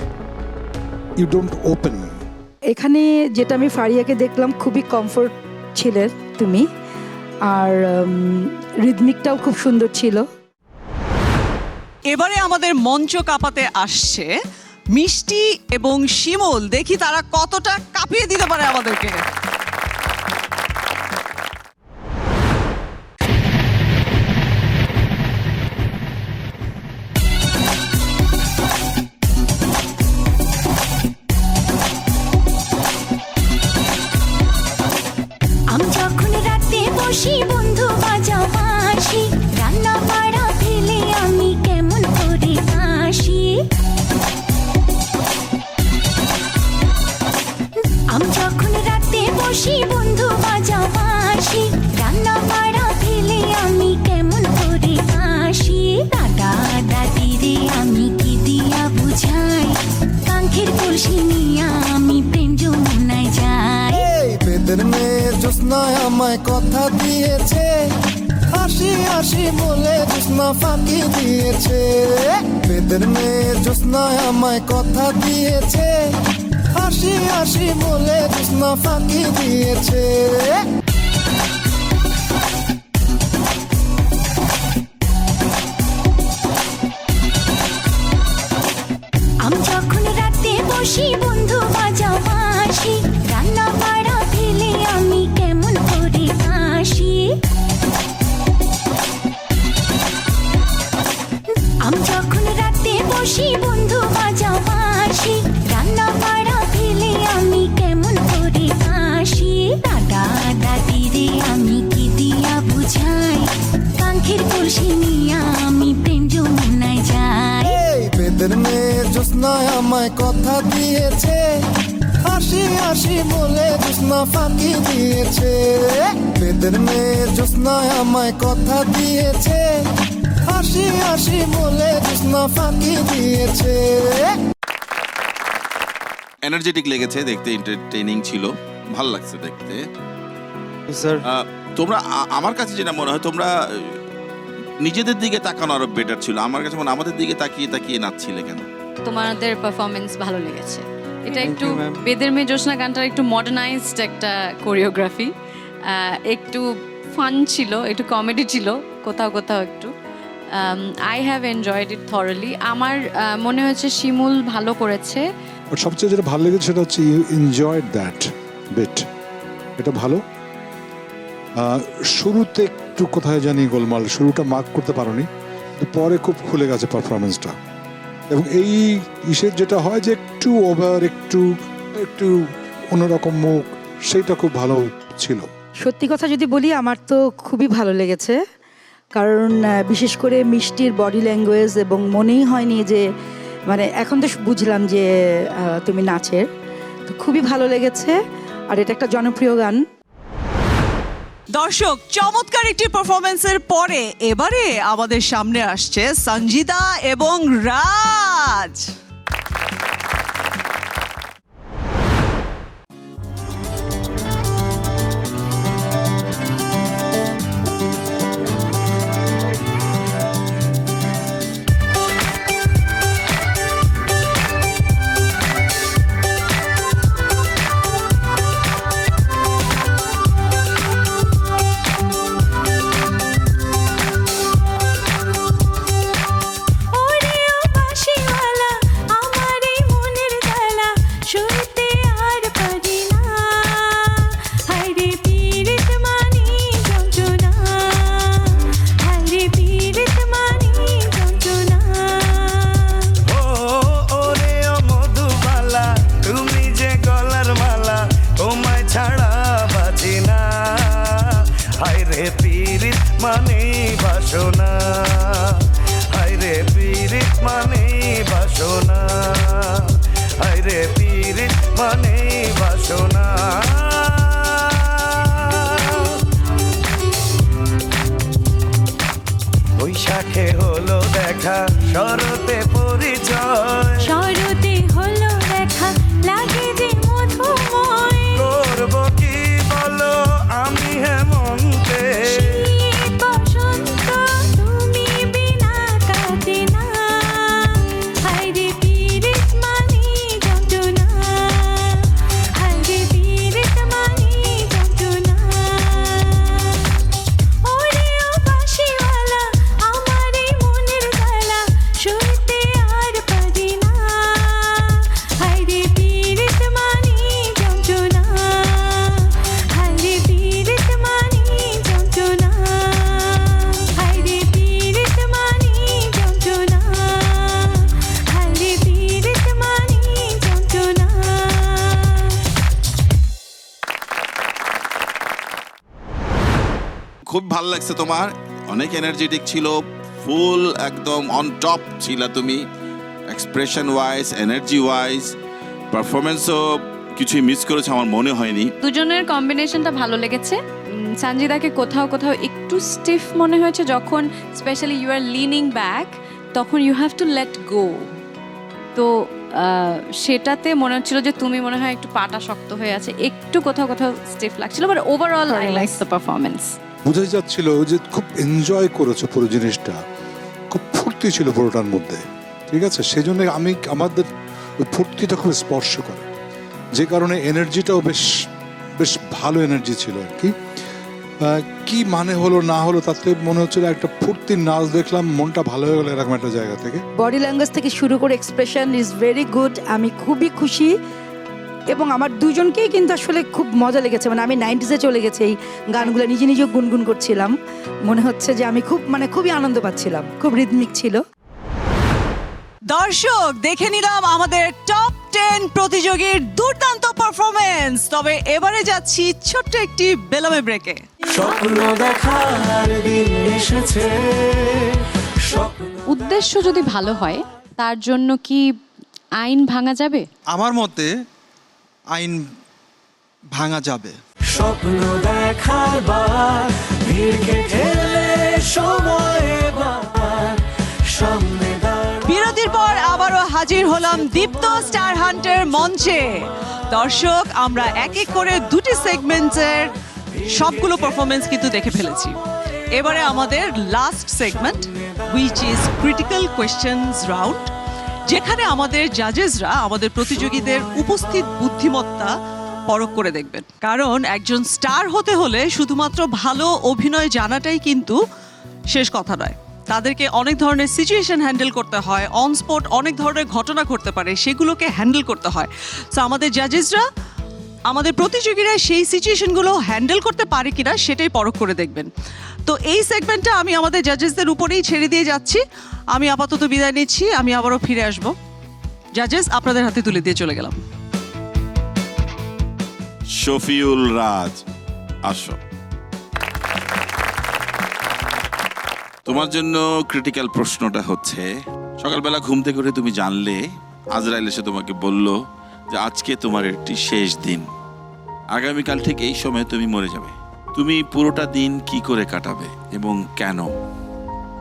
You don't open. এখানে যেটা আমি ফারিয়াকে দেখলাম, খুবই কমফোর্ট ছিলেন তুমি, আর রিদমিকটাও খুব সুন্দর ছিল। এবারে আমাদের মঞ্চ কাঁপাতে আসছে মিষ্টি এবং শিমুল। দেখি তারা কতটা কাঁপিয়ে দিতে পারে আমাদেরকে। আমি যখন রাতে বসি বন্ধু বাজাও বাঁশি, রান্না বাড়া ফেলে আমি কেমন করে আসি। আমি যখন রাতে বসি বন্ধু বাজাও বাঁশি, রান্না বাড়া ফেলে আমি কেমন করে আসি। দাদা দাদি রে আমি কি দিয়া বুঝাই, কাঙ্ক্ষের কলসি নিয়া আমি প্রেম যমুনায় যাই। বেদের মেয়ে জ্যোৎস্নায় আমায় কথা দিয়েছে, হাসি হাসি বলে জ্যোৎস্না ফাঁকি দিয়েছে। বেদের মেয়ে জ্যোৎস্নায় আমায় কথা দিয়েছে, হাসি হাসি বলে জ্যোৎস্না ফাঁকি দিয়েছে। আমি যখন রাতে বসি বন্ধু বাজাও বাঁশি, রান্না বাড়া ফেলে আমি কেমন করে আসি। আমি যখন রাতে বসি বন্ধু বাজাও বাঁশি, রান্না বাড়া ফেলে আমি কেমন করে আসি। দাদা দাদি রে আমি কি দিয়া বুঝাই, কাঙ্ক্ষের কলসি নিয়া আমি প্রেম যমুনায় যাই। বেদের মেয়ে জ্যোৎস্নায় আমায় কথা দিয়েছে, হাসি হাসি বলে জ্যোৎস্না ফাঁকি দিয়েছে। বেদের মেয়ে জ্যোৎস্নায় আমায় কথা দিয়েছে, হাসি হাসি বলে জ্যোৎস্না ফাঁকি দিয়েছে। এনার্জেটিক লেগেছে দেখতে, এন্টারটেইনিং ছিল, ভালো লাগছে দেখতে। স্যার তোমরা আমার কাছে যেটা মনে হয়, তোমরা নিজেদের দিকে তাকানো আরো বেটার ছিল। আমার কাছে মনে হয় আমাদের দিকে তাকিয়ে তাকিয়ে নাচছিলে কেন? তোমাদের পারফরমেন্স ভালো লেগেছে। এটা Thank একটু you, ma'am. বেদের মেয়ে জ্যোৎস্না গানটার একটু মডার্নাইজড একটা কোরিওগ্রাফি, একটু ফান ছিল, একটু কমেডি ছিল কোথাও কোথাও একটু। I have enjoyed it thoroughly. আমার মনে হয়েছে শিমুল ভালো করেছে। বাট সবচেয়ে যেটা ভালো লেগেছে সেটা হচ্ছে ইউ এনজয়েড দ্যাট বিট, এটা ভালো। শুরুতে একটু কোথায় জানি গোলমাল, শুরুটা মার্ক করতে পারোনি, কিন্তু পরে খুব খুলে গেছে পারফরমেন্সটা। এবং এই ইসের যেটা হয় যে একটু ওভার, একটু একটু অন্যরকম মুখ, সেইটা খুব ভালো ছিল। সত্যি কথা যদি বলি, আমার তো খুবই ভালো লেগেছে, কারণ বিশেষ করে মিষ্টির বডি ল্যাঙ্গুয়েজ, এবং মনেই হয়নি যে মানে এখন তো বুঝলাম যে তুমি নাচের, তো খুবই ভালো লেগেছে। আর এটা একটা জনপ্রিয় গান। দর্শক, চমৎকার একটি পারফরমেন্সের পরে এবারে আমাদের সামনে আসছে সঞ্জিতা এবং রাজ। হায় রে পীড়িত মানে বাসনা, হায় রে হায়রে পীড়িত মানে বাসনা, হায়রে পীড়িত মানে বাসনা। বৈশাখে হলো দেখা, শরতে পরিচয়, শরতে হলো দেখা, লাগে যে মধুময়। করব কি বলো আমি হেমন্তে, শীত বসন্ত তুমি বিনা কাটে না, হায়রে পীড়িত মানে যন্ত্রণা, হায়রে পীড়িত মানে যন্ত্রণা। ওরে ও বাঁশিওয়ালা, আমার এই মনের জ্বালা শুনতে আর পারি না, হায়রে পীড়িত মানে যন্ত্রণা, হায়রে পীড়িত মানে যন্ত্রণা, হায়রে পীড়িত মানে যন্ত্রণা, হায়রে পীড়িত মানে যন্ত্রণা। খুব ভালো লাগছে তোমার, অনেক এনার্জেটিক ছিল, ফুল একদম অন টপ ছিল তুমি, এক্সপ্রেশন ওয়াইজ, এনার্জি ওয়াইজ, পারফরমেন্সও কিছুই মিস করেছে আমার মনে হয়নি। দুজনের কম্বিনেশনটা ভালো লেগেছে। সঞ্জিদাকে কোথাও কোথাও একটু স্টিফ মনে হয়েছে, যখন specially you are leaning back, তখন you have to let go. তো সেটাতে মনে হচ্ছিল যে তুমি মনে হয় একটু পাটা শক্ত হয়ে আছে, একটু কোথাও কোথাও স্টিফ লাগছিল, but overall I like the performance. বোঝাই যাচ্ছিল যে খুব এনজয় করেছো পুরো জিনিসটা, খুব ফুর্তি ছিল পুরোটার মধ্যে, ঠিক আছে? সেই জন্য আমাদের ওই ফুর্তিটা খুব স্পর্শ করে, যে কারণে এনার্জিটাও বেশ বেশ ভালো এনার্জি ছিল আর কি। কি মানে হলো না হলো তাতে মনে হচ্ছিল একটা ফুর্তির নাচ দেখলাম, মনটা ভালো হয়ে গেল এরকম একটা জায়গা থেকে। বডি ল্যাঙ্গুয়েজ থেকে শুরু করে এক্সপ্রেশন ইজ ভেরি গুড। আমি খুবই খুশি, এবং আমার দুজনকেই কিন্তু আসলে খুব মজা লেগেছে। মানে আমি 90s-এ চলে গেছি, এই গানগুলো নিজে নিজে গুনগুন করছিলাম, মনে হচ্ছে যে আমি খুবই আনন্দ পাচ্ছিলাম, খুব রিদমিক ছিল। দর্শক, দেখে নিলাম আমাদের টপ 10 প্রতিযোগীর দুর্দান্ত পারফরমেন্স। তবে এবারে যাচ্ছি ছোট্ট একটি বেলামে ব্রেকে। স্বপ্ন দেখার দিন এসেছে, উদ্দেশ্য যদি ভালো হয়, তার জন্য কি আইন ভাঙা যাবে? আমার মতে আইন ভাঙা যাবে। স্বপ্ন দেখার বার ভিড়কে ঠেলে সময় এবার সামনে দাঁড়। বিরতির পর আবারও হাজির হলাম দীপ্ত স্টার হান্টের মঞ্চে। দর্শক, আমরা এক এক করে দুটি সেগমেন্টের সবগুলো পারফরমেন্স কিন্তু দেখে ফেলেছি। এবারে আমাদের last segment, which is critical questions round, যেখানে আমাদের জাজেসরা আমাদের প্রতিযোগীদের উপস্থিত বুদ্ধিমত্তা পরখ করে দেখবেন। কারণ একজন স্টার হতে হলে শুধুমাত্র ভালো অভিনয় জানাটাই কিন্তু শেষ কথা নয়। তাদেরকে অনেক ধরনের সিচুয়েশন হ্যান্ডেল করতে হয়, অন স্পট অনেক ধরনের ঘটনা ঘটতে পারে, সেগুলোকে হ্যান্ডেল করতে হয়। সো আমাদের জাজেসরা, আমাদের প্রতিযোগীরা সেই সিচুয়েশনগুলো হ্যান্ডেল করতে পারে কিনা সেটাই পরখ করে দেখবেন। তো এই সেগমেন্টটা আমি আমাদের জাজেসদের উপরেই ছেড়ে দিয়ে যাচ্ছি। আমি আপাতত বিদায় নিচ্ছি, আমি আবারও ফিরে আসব। জাজেস, আপনাদের হাতে তুলে দিয়ে চলে গেলাম। শফিউল রাজ, আসো। তোমার জন্য ক্রিটিক্যাল প্রশ্নটা হচ্ছে, সকালবেলা ঘুম থেকে উঠে তুমি জানলে আজরাইল এসে তোমাকে বলল যে আজকে তোমার একটি শেষ দিন, আগামীকাল ঠিক এই সময় তুমি মরে যাবে। তুমি পুরোটা দিন কি করে কাটাবে এবং কেন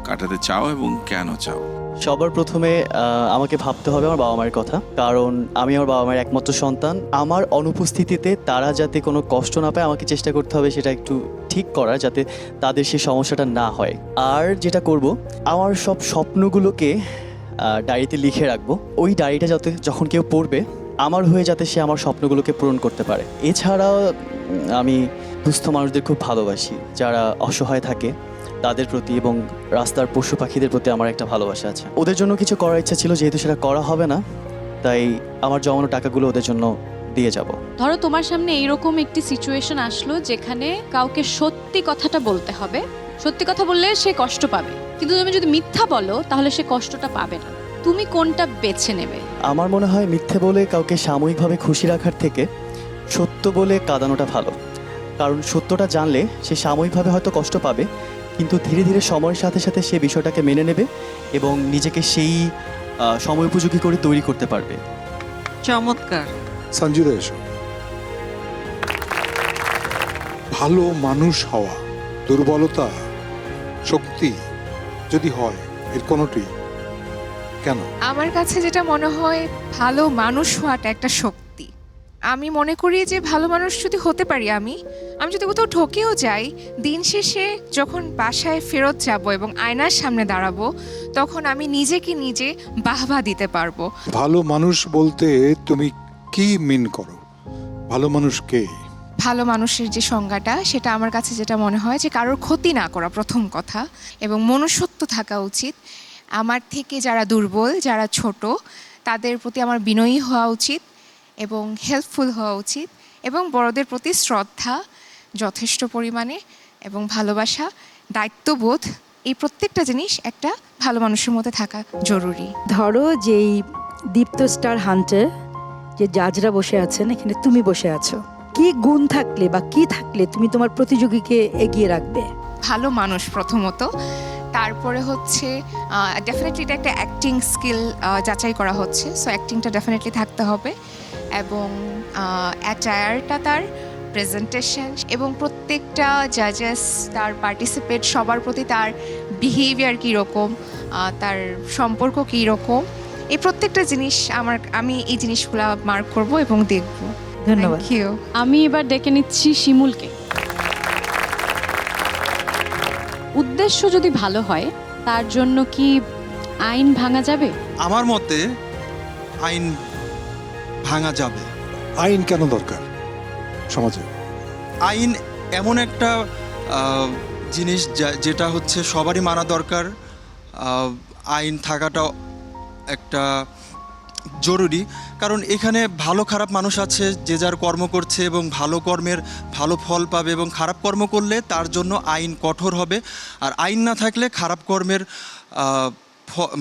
কাটাতে চাও এবং কেন চাও? সবার প্রথমে আমাকে ভাবতে হবে আমার বাবা মায়ের কথা, কারণ আমি আমার বাবা মায়ের একমাত্র সন্তান। আমার অনুপস্থিতিতে তারা যাতে কোনো কষ্ট না পায়, আমাকে চেষ্টা করতে হবে সেটা একটু ঠিক করার, যাতে তাদের সেই সমস্যাটা না হয়। আর যেটা করব, আমার সব স্বপ্নগুলোকে ডায়েরিতে লিখে রাখবো। ওই ডায়েরিটা যাতে যখন কেউ পড়বে, আমার হয়ে যাতে সে আমার স্বপ্নগুলোকে পূরণ করতে পারে। এছাড়াও আমি দুস্থ মানুষদের খুব ভালোবাসি, যারা অসহায় থাকে তাদের প্রতি, এবং রাস্তার পশু পাখিদের প্রতি আমার একটা ভালোবাসা আছে। ওদের জন্য কিছু করার ইচ্ছা ছিল, যেহেতু সেটা করা হবে না, তাই আমার জমানো টাকাগুলো ওদের জন্য দিয়ে যাব। ধরো তোমার সামনে এইরকম একটি সিচুয়েশন আসলো যেখানে কাউকে সত্যি কথাটা বলতে হবে। সত্যি কথা বললে সে কষ্ট পাবে, কিন্তু তুমি যদি মিথ্যা বলো তাহলে সে কষ্টটা পাবে না। তুমি কোনটা বেছে নেবে? আমার মনে হয় মিথ্যে বলে কাউকে সাময়িকভাবে খুশি রাখার থেকে সত্য বলে কাঁদানোটা ভালো। কারণ সত্যটা জানলে সে সাময়িকভাবে হয়তো কষ্ট পাবে, কিন্তু ধীরে ধীরে সময়ের সাথে সাথে সে বিষয়টাকে মেনে নেবে এবং নিজেকে সেই সময় উপযোগী করে তৈরি করতে পারবে। চমৎকার। সঞ্জিদা এসো। ভালো মানুষ হওয়া দুর্বলতা, শক্তি যদি হয়, এর কোনোটি কেন? আমার কাছে যেটা মনে হয় ভালো মানুষ হওয়াটা একটা শক্তি। আমি মনে করি যে ভালো মানুষ যদি হতে পারি আমি যদি কোথাও ঠকেও যাই, দিন শেষে যখন বাসায় ফেরত যাব এবং আয়নার সামনে দাঁড়াবো, তখন আমি নিজেকে নিজে বাহবা দিতে পারবো। ভালো মানুষ বলতে তুমি কি মিন করো? ভালো মানুষ কে? ভালো মানুষের যে সংজ্ঞাটা, সেটা আমার কাছে যেটা মনে হয় যে কারোর ক্ষতি না করা প্রথম কথা, এবং মনুষ্যত্ব থাকা উচিত। আমার থেকে যারা দুর্বল, যারা ছোট, তাদের প্রতি আমার বিনয়ী হওয়া উচিত এবং হেল্পফুল হওয়া উচিত, এবং বড়দের প্রতি শ্রদ্ধা যথেষ্ট পরিমাণে এবং ভালোবাসা, দায়িত্ববোধ, এই প্রত্যেকটা জিনিস একটা ভালো মানুষের মধ্যে থাকা জরুরি। ধরো যেই দীপ্ত স্টার হান্টে যে জাজরা বসে আছেন, এখানে তুমি বসে আছো, কি গুণ থাকলে বা কি থাকলে তুমি তোমার প্রতিযোগীকে এগিয়ে রাখবে? ভালো মানুষ প্রথমত, তারপরে হচ্ছে ডেফিনেটলি এটা একটা অ্যাক্টিং স্কিল যাচাই করা হচ্ছে, সো অ্যাক্টিংটা ডেফিনেটলি থাকতে হবে, এবং অ্যাটায়ারটা, তার প্রেজেন্টেশন, এবং প্রত্যেকটা জাজেস, তার পার্টিসিপেট, সবার প্রতি তার বিহেভিয়ার কীরকম, তার সম্পর্ক কীরকম, এই প্রত্যেকটা জিনিস আমি এই জিনিসগুলো মার্ক করব এবং দেখব। ধন্যবাদ। Thank you. আমি এবার ডেকে নিচ্ছি শিমুলকে। উদ্দেশ্য যদি ভালো হয়, তার জন্য কি আইন ভাঙা যাবে? আমার মতে আইন ভাঙা যাবে। আইন কেন দরকার সমাজে? আইন এমন একটা জিনিস যেটা হচ্ছে সবারই মানা দরকার। আইন থাকাটা একটা জরুরি, কারণ এখানে ভালো খারাপ মানুষ আছে, যে যার কর্ম করছে এবং ভালো কর্মের ভালো ফল পাবে, এবং খারাপ কর্ম করলে তার জন্য আইন কঠোর হবে। আর আইন না থাকলে খারাপ কর্মের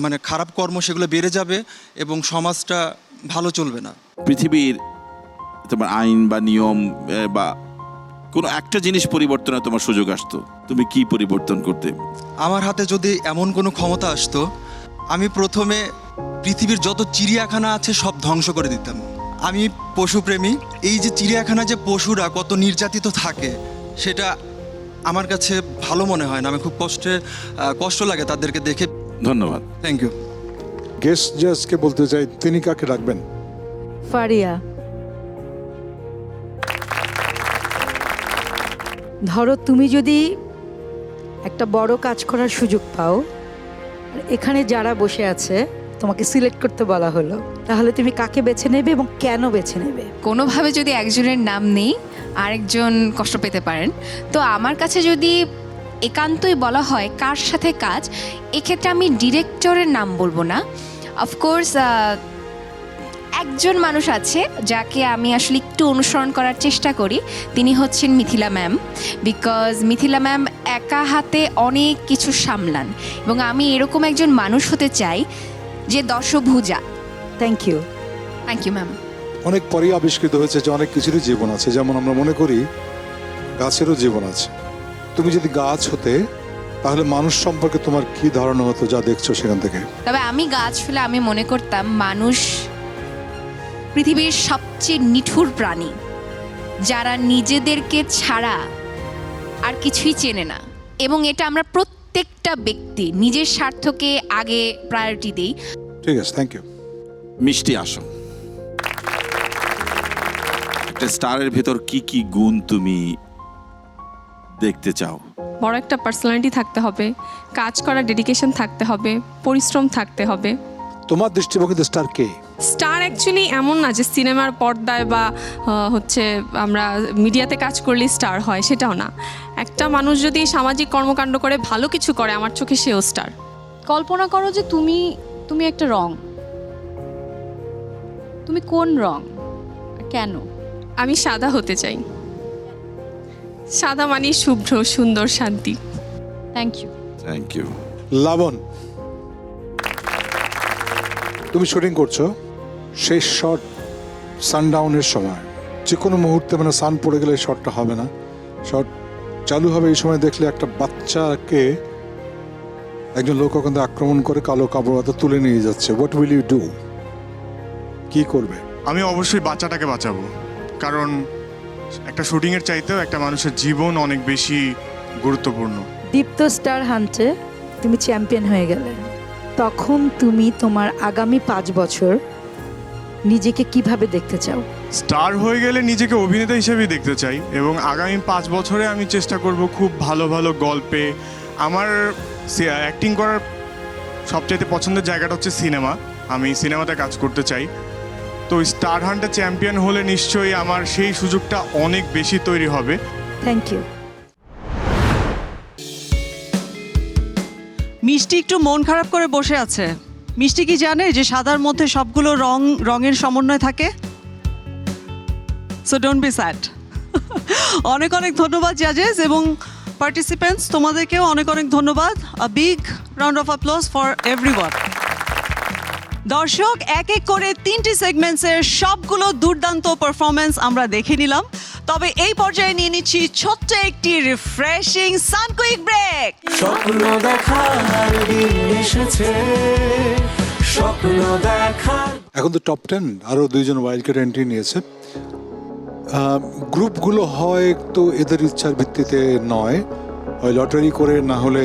মানে খারাপ কর্ম সেগুলো বেড়ে যাবে এবং সমাজটা ভালো চলবে না। পৃথিবীর তোমার আইন বা নিয়ম বা কোনো একটা জিনিস পরিবর্তনে তোমার সুযোগ আসতো, তুমি কি পরিবর্তন করতে? আমার হাতে যদি এমন কোনো ক্ষমতা আসতো, আমি প্রথমে পৃথিবীর যত চিড়িয়াখানা আছে সব ধ্বংস করে দিতাম। আমি পশুপ্রেমী, এই যে চিড়িয়াখানা যে পশুরা কত নির্যাতিত থাকে, সেটা আমার কাছে ভালো মনে হয় না। আমি খুব কষ্ট লাগে তাদেরকে দেখে। ধন্যবাদ। Thank you. গেস্ট জাজকে বলতে চাই, তিনি কাকে রাখবেন? ফারিয়া, ধরো তুমি যদি একটা বড় কাজ করার সুযোগ পাও, আর এখানে যারা বসে আছে তোমাকে সিলেক্ট করতে বলা হলো, তাহলে তুমি কাকে বেছে নেবে এবং কেন বেছে নেবে? কোনোভাবে যদি একজনের নাম নেই, আরেকজন কষ্ট পেতে পারেন, তো আমার কাছে যদি একান্তই বলা হয় কার সাথে কাজ, এক্ষেত্রে আমি ডিরেক্টরের নাম বলবো না। অফকোর্স একজন মানুষ আছে যাকে আমি আসলে একটু অনুসরণ করার চেষ্টা করি, তিনি হচ্ছেন Mithila ma'am, because Mithila ma'am একা হাতে অনেক কিছু সামলান, এবং আমি এরকম একজন মানুষ হতে চাই যে দশভুজা। Thank you. Thank you ma'am. অনেক পরেই আবিষ্কৃত হয়েছে যে অনেক কিছুরই জীবন আছে, যেমন আমরা মনে করি গাছেরও জীবন আছে। তুমি যদি গাছ হতে, তাহলে মানুষ সম্পর্কে তোমার কি ধারণা হতো যা দেখছো সেখান থেকে? তবে আমি গাছ হলে আমি মনে করতাম মানুষ পৃথিবীর সবচেয়ে নিঠুর প্রাণী, যারা নিজেদেরকে ছাড়া আর কিছুই চেনে না, এবং এটা আমরা প্রত্যেকটা ব্যক্তি নিজের স্বার্থকে আগে প্রায়োরিটি দেই। ঠিক আছে, থ্যাংক ইউ। মিষ্টি, আসো। একটা স্টারের ভেতর কি কি গুণ তুমি দেখতে চাও? বড় একটা পার্সোনালিটি থাকতে হবে, কাজ করার ডেডিকেশন থাকতে হবে, পরিশ্রম থাকতে হবে। তোমার দৃষ্টিভঙ্গিতে স্টার কে? স্টার অ্যাকচুয়ালি এমন না যে সিনেমার পর্দায় বা হচ্ছে আমরা মিডিয়াতে কাজ করলে স্টার হয়, সেটাও না। একটা মানুষ যদি সামাজিক কর্মকাণ্ড করে ভালো কিছু করে, আমার চোখে সেও স্টার। কল্পনা করো যে তুমি একটা রং, তুমি কোন রং, কেন? আমি সাদা হতে চাই। সাদা মানে শুভ্র, সুন্দর, শান্তি। Thank you. Thank you. Labon, তুমি শুটিং করছো, শেষ শট সানডাউনের সময়, যে কোনো মুহূর্তে মানে সান পড়ে গেলে শটটা হবে না, শট চালু হবে এই সময় দেখলে একটা বাচ্চাকে একজন লোক ওখান থেকে আক্রমণ করে কালো কাপড় হাতে তুলে নিয়ে যাচ্ছে, হোয়াট উইল ইউ ডু? কি করবে? আমি অবশ্যই বাচ্চাটাকে বাঁচাবো, কারণ একটা শুটিংয়ের চাইতেও একটা মানুষের জীবন অনেক বেশি গুরুত্বপূর্ণ। দীপ্ত স্টার হান্টে তুমি চ্যাম্পিয়ন হয়ে গেলে, তখন তুমি তোমার আগামী 5 বছর নিজেকে কিভাবে দেখতে চাও? স্টার হয়ে গেলে নিজেকে অভিনেতা হিসেবেই দেখতে চাই, এবং আগামী 5 বছরে আমি চেষ্টা করব খুব ভালো ভালো গল্পে। আমার অ্যাক্টিং করার সবচাইতে পছন্দের জায়গাটা হচ্ছে সিনেমা, আমি সিনেমাতে কাজ করতে চাই। তো স্টার হান্টে চ্যাম্পিয়ন হলে নিশ্চয়ই আমার সেই সুযোগটা অনেক বেশি তৈরি হবে। Thank you. মিষ্টি একটু মন খারাপ করে বসে আছে। মিষ্টি কি জানে যে সাদার মধ্যে সবগুলো রঙের সমন্বয় থাকে? So don't be sad. অনেক অনেক ধন্যবাদ জাজেস এবং পার্টিসিপেন্টস, তোমাদেরকেও অনেক অনেক ধন্যবাদ। A big round of applause for everyone. দর্শক, এক এক করে 3টি সেগমেন্টসের সবগুলো দুর্দান্ত পারফরমেন্স আমরা দেখে নিলাম। তবে এই পর্যায়ে নিয়ে নিচ্ছি ছোট্ট একটি রিফ্রেশিং সানকুইক ব্রেক। স্বপ্ন দেখার দিন এসেছে, স্বপ্ন দেখার। এখন তো টপ 10 আরও 2জন ওয়াইল্ড কার্ড এন্ট্রি নিয়েছে। গ্রুপগুলো হয় তো এদের ইচ্ছার ভিত্তিতে নয়, হয় লটারি করে, না হলে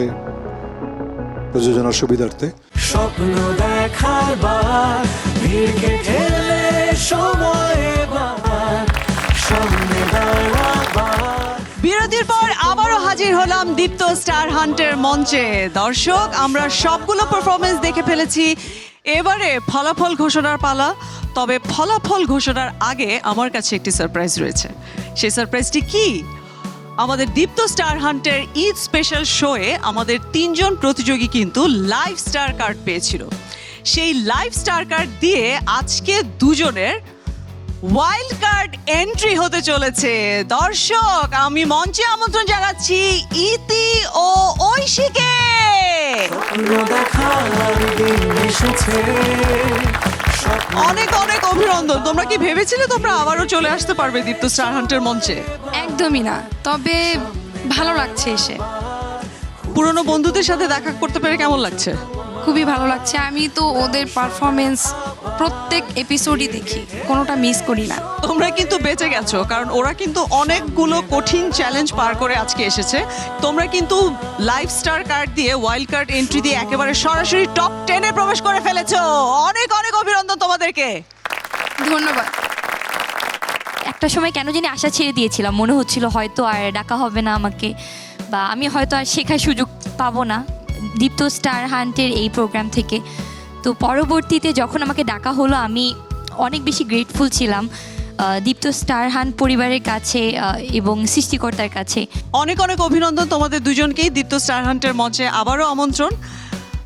প্রযোজনার সুবিধার্থে। স্বপ্ন দেখার বার ভিড়কে ঠেলে সময় এবার সামনে দাঁড়াবার। বিরতির পর আবারও হাজির হলাম দীপ্ত স্টার হান্টের মঞ্চে। দর্শক, আমরা সবগুলো পারফরমেন্স দেখে ফেলেছি, এবারে ফলাফল ঘোষণার পালা। তবে ফলাফল ঘোষণার আগে আমার কাছে একটি সারপ্রাইজ রয়েছে। সেই সারপ্রাইজটি কি? আমাদের দীপ্ত স্টার হান্টের ঈদ স্পেশাল শোয়ে আমাদের 3জন প্রতিযোগী কিন্তু লাইভ স্টার কার্ড পেয়েছিল। সেই লাইভ স্টার কার্ড দিয়ে আজকে 2জনের ওয়াইল্ড কার্ড এন্ট্রি হতে চলেছে। দর্শক, আমি মঞ্চে আমন্ত্রণ জানাচ্ছি ইতি ও ঐশীকে। অনেক অনেক অভিনন্দন। তোমরা কি ভেবেছিলে তোমরা আবারও চলে আসতে পারবে দীপ্ত স্টার হান্টের মঞ্চে? একদমই না, তবে ভালো লাগছে এসে। পুরনো বন্ধুদের সাথে দেখা করতে পেরে কেমন লাগছে? খুবই ভালো লাগছে। আমি তো ওদের পারফরমেন্স প্রত্যেক এপিসোডই দেখি, কোনোটা মিস করি না। তোমরা কিন্তু বেঁচে গেছো, কারণ ওরা কিন্তু অনেকগুলো কঠিন চ্যালেঞ্জ পার করে আজকে এসেছে। তোমরা কিন্তু লাইভ স্টার কার্ড দিয়ে, ওয়াইল্ড কার্ড এন্ট্রি দিয়ে একেবারে সরাসরি টপ 10-এ প্রবেশ করে ফেলেছো। অনেক অনেক অভিনন্দন তোমাদেরকে। ধন্যবাদ। একটা সময় কেন জানি আশা ছেড়ে দিয়েছিলাম, মনে হচ্ছিল হয়তো আর ডাকা হবে না আমাকে, বা আমি হয়তো আর শেখার সুযোগ পাবো না দীপ্ত স্টার হান্টের এই প্রোগ্রাম থেকে। তো পরবর্তীতে যখন আমাকে ডাকা হলো, আমি অনেক বেশি গ্রেটফুল ছিলাম দীপ্ত স্টার হান্ট পরিবারের কাছে এবং সৃষ্টিকর্তার কাছে। অনেক অনেক অভিনন্দন তোমাদের 2জনকেই। দীপ্ত স্টার হান্টের মঞ্চে আবারও আমন্ত্রণ।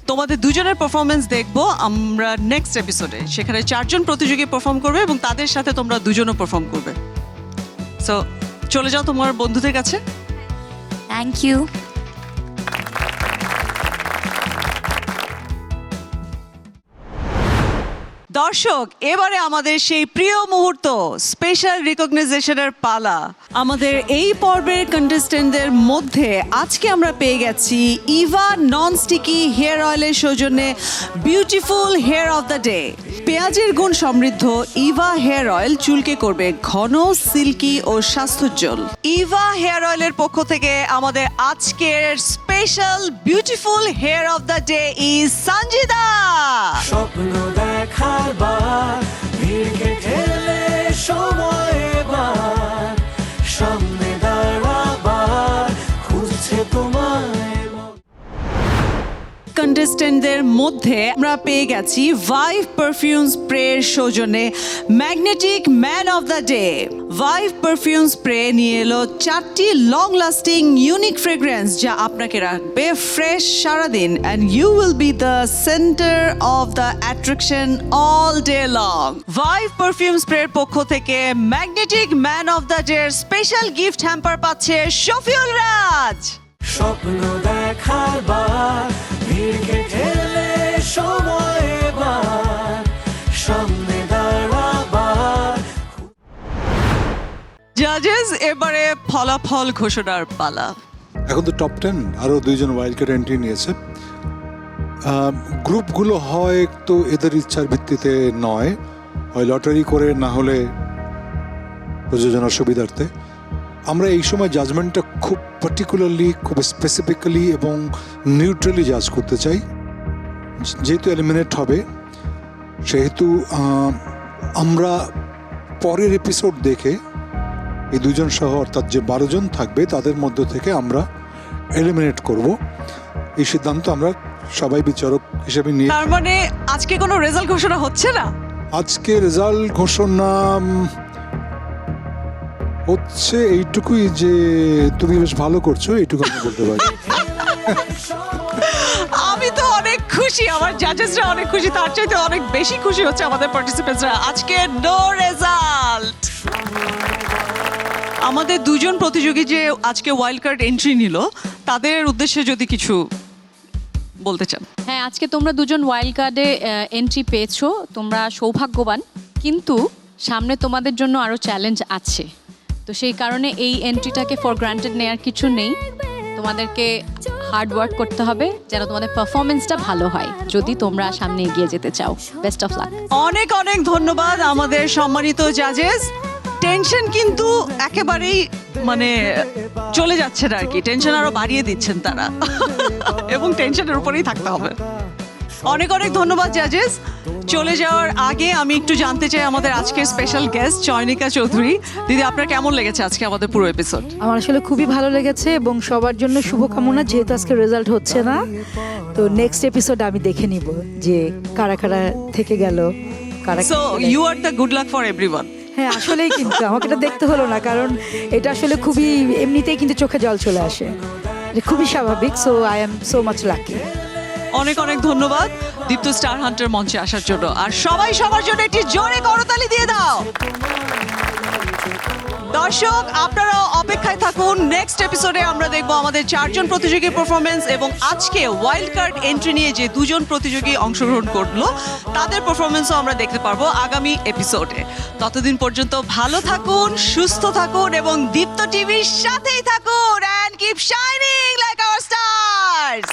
তোমাদের 2জনের পারফরমেন্স দেখবো আমরা নেক্সট এপিসোডে। সেখানে 4জন প্রতিযোগী পারফর্ম করবে এবং তাদের সাথে তোমরা 2জনও পারফর্ম করবে। সো চলে যাও তোমার বন্ধুদের কাছে। Thank you. দর্শক, এবারে আমাদের সেই প্রিয় মুহূর্ত, স্পেশাল রিকগনাইজেশনের পালা। আমাদের এই পর্বের কন্টেস্টেন্টদের মধ্যে আজকে আমরা পেয়ে গেছি ইভা নন স্টিকি হেয়ার অয়েলের সৌজন্যে beautiful hair of the day. পেঁয়াজের গুণ সমৃদ্ধ ইভা হেয়ার অয়েল চুলকে করবে ঘন, সিল্কি ও স্বাস্থ্যোজ্জ্বল। ইভা হেয়ার অয়েলের পক্ষ থেকে আমাদের আজকের special beautiful hair of the day is Sanjida. স্বপ্ন দেখার বার ভিড়কে ঠেলে সময় এবার সামনে দাঁড়াবার খুঁজছে তোমায়। কন্টেস্টেন্টদের মধ্যে আমরা পেয়ে গেছি ভাইভ পারফিউম স্প্রের সৌজন্যে magnetic man of the day. Vibe perfume spray নিয়ে এলো 4টি লং লাস্টিং ইউনিক ফ্রেগ্রেন্স, যা আপনাকে রাখবে ফ্রেশ সারাদিন, and you will be the centre of the attraction all day long. Vibe perfume স্প্রের পক্ষ থেকে magnetic man of the day special gift hamper পাচ্ছে শফিউল রাজ। স্বপ্ন দেখার বার ভিড়কে ঠেলে সময় এবার সামনে দাঁড়াবার। জাজেস, এবারে ফলাফল ঘোষণার পালা। এখন তো টপ 10 আরও 2জন ওয়াইল্ড কার্ড এন্ট্রি নিয়েছে। গ্রুপগুলো হয় তো এদের ইচ্ছার ভিত্তিতে নয়, হয় লটারি করে, না হলে প্রযোজনার সুবিধার্থে। আমরা এই সময় জাজমেন্টটা খুব পার্টিকুলারলি, খুব স্পেসিফিক্যালি এবং নিউট্রালি জাজ করতে চাই। যেহেতু এলিমিনেট হবে, সেহেতু আমরা পরের এপিসোড দেখে এই 2জন সহ অর্থাৎ যে 12 জন থাকবে তাদের মধ্য থেকে আমরা এলিমিনেট করব। এই সিদ্ধান্ত আমরা সবাই বিচারক হিসেবে নিয়ে। তার মানে আজকে কোনো রেজাল্ট ঘোষণা হচ্ছে না? আজকে রেজাল্ট ঘোষণা হচ্ছে এইটুকুই যে তুমি বেশ ভালো করছো, এইটুকু আমি বলতে পারি। আমি তো অনেক খুশি, আমার জাজেসরা অনেক খুশি, তার চাইতে অনেক বেশি খুশি হচ্ছে আমাদের পার্টিসিপেন্টসরা। আজকে নো রেজাল্ট। আমাদের 2জন প্রতিযোগী যে আজকে ওয়াইল্ড কার্ড এন্ট্রি নিল, তাদের উদ্দেশ্যে যদি কিছু বলতে চান। হ্যাঁ, আজকে তোমরা 2জন ওয়াইল্ড কার্ডে এন্ট্রি পেয়েছো, তোমরা সৌভাগ্যবান, কিন্তু সামনে তোমাদের জন্য আরও চ্যালেঞ্জ আছে। তো সেই কারণে এই এন্ট্রিটাকে ফর গ্রান্টেড নেওয়ার কিছু নেই। তোমাদেরকে হার্ড ওয়ার্ক করতে হবে যেন তোমাদের পারফরমেন্সটা ভালো হয়, যদি তোমরা সামনে এগিয়ে যেতে চাও। Best of luck. অনেক অনেক ধন্যবাদ আমাদের সম্মানিত জাজেস। টেনশন কিন্তু একেবারেই মানে চলে যাচ্ছে না আর কি, টেনশন আরো বাড়িয়ে দিচ্ছেন তারা এবং টেনশনের উপরেই থাকতে হবে। অনেক অনেক ধন্যবাদ জাজেস। চলে যাওয়ার আগে আমি একটু জানতে চাই আমাদের আজকের স্পেশাল গেস্ট চয়নিকা চৌধুরী। দিদি, আপনার কেমন লেগেছে আজকে আমাদের পুরো এপিসোড? আমার আসলে খুবই ভালো লেগেছে এবং সবার জন্য শুভকামনা। যেহেতু আজকে রেজাল্ট হচ্ছে না, তো নেক্সট এপিসোড আমি দেখে নিব যে কারা কারা থেকে গেল, কারা। So you are the good luck for everyone. হ্যাঁ, আসলেই কিন্তু আমাকে এটা দেখতে হলো না, কারণ এটা আসলে খুবই এমনিতেই কিন্তু চোখে জল চলে আসে, এটা খুবই স্বাভাবিক। So I am so much lucky. অনেক অনেক ধন্যবাদ দীপ্ত স্টার হান্টার মঞ্চে আসার জন্য। আর সবাই সবার জন্য একটি জোরে করতালি দিয়ে দাও। দর্শক, আপনারা অপেক্ষায় থাকুন, নেক্সট এপিসোডে আমরা দেখব আমাদের 4জন প্রতিযোগীর পারফরমেন্স এবং আজকে ওয়াইল্ড কার্ড এন্ট্রি নিয়ে যে 2জন প্রতিযোগী অংশগ্রহণ করলো তাদের পারফরমেন্সও আমরা দেখতে পারবো আগামী এপিসোডে। ততদিন পর্যন্ত ভালো থাকুন, সুস্থ থাকুন এবং দীপ্ত টিভির সাথেই থাকুন। And keep shining like our stars.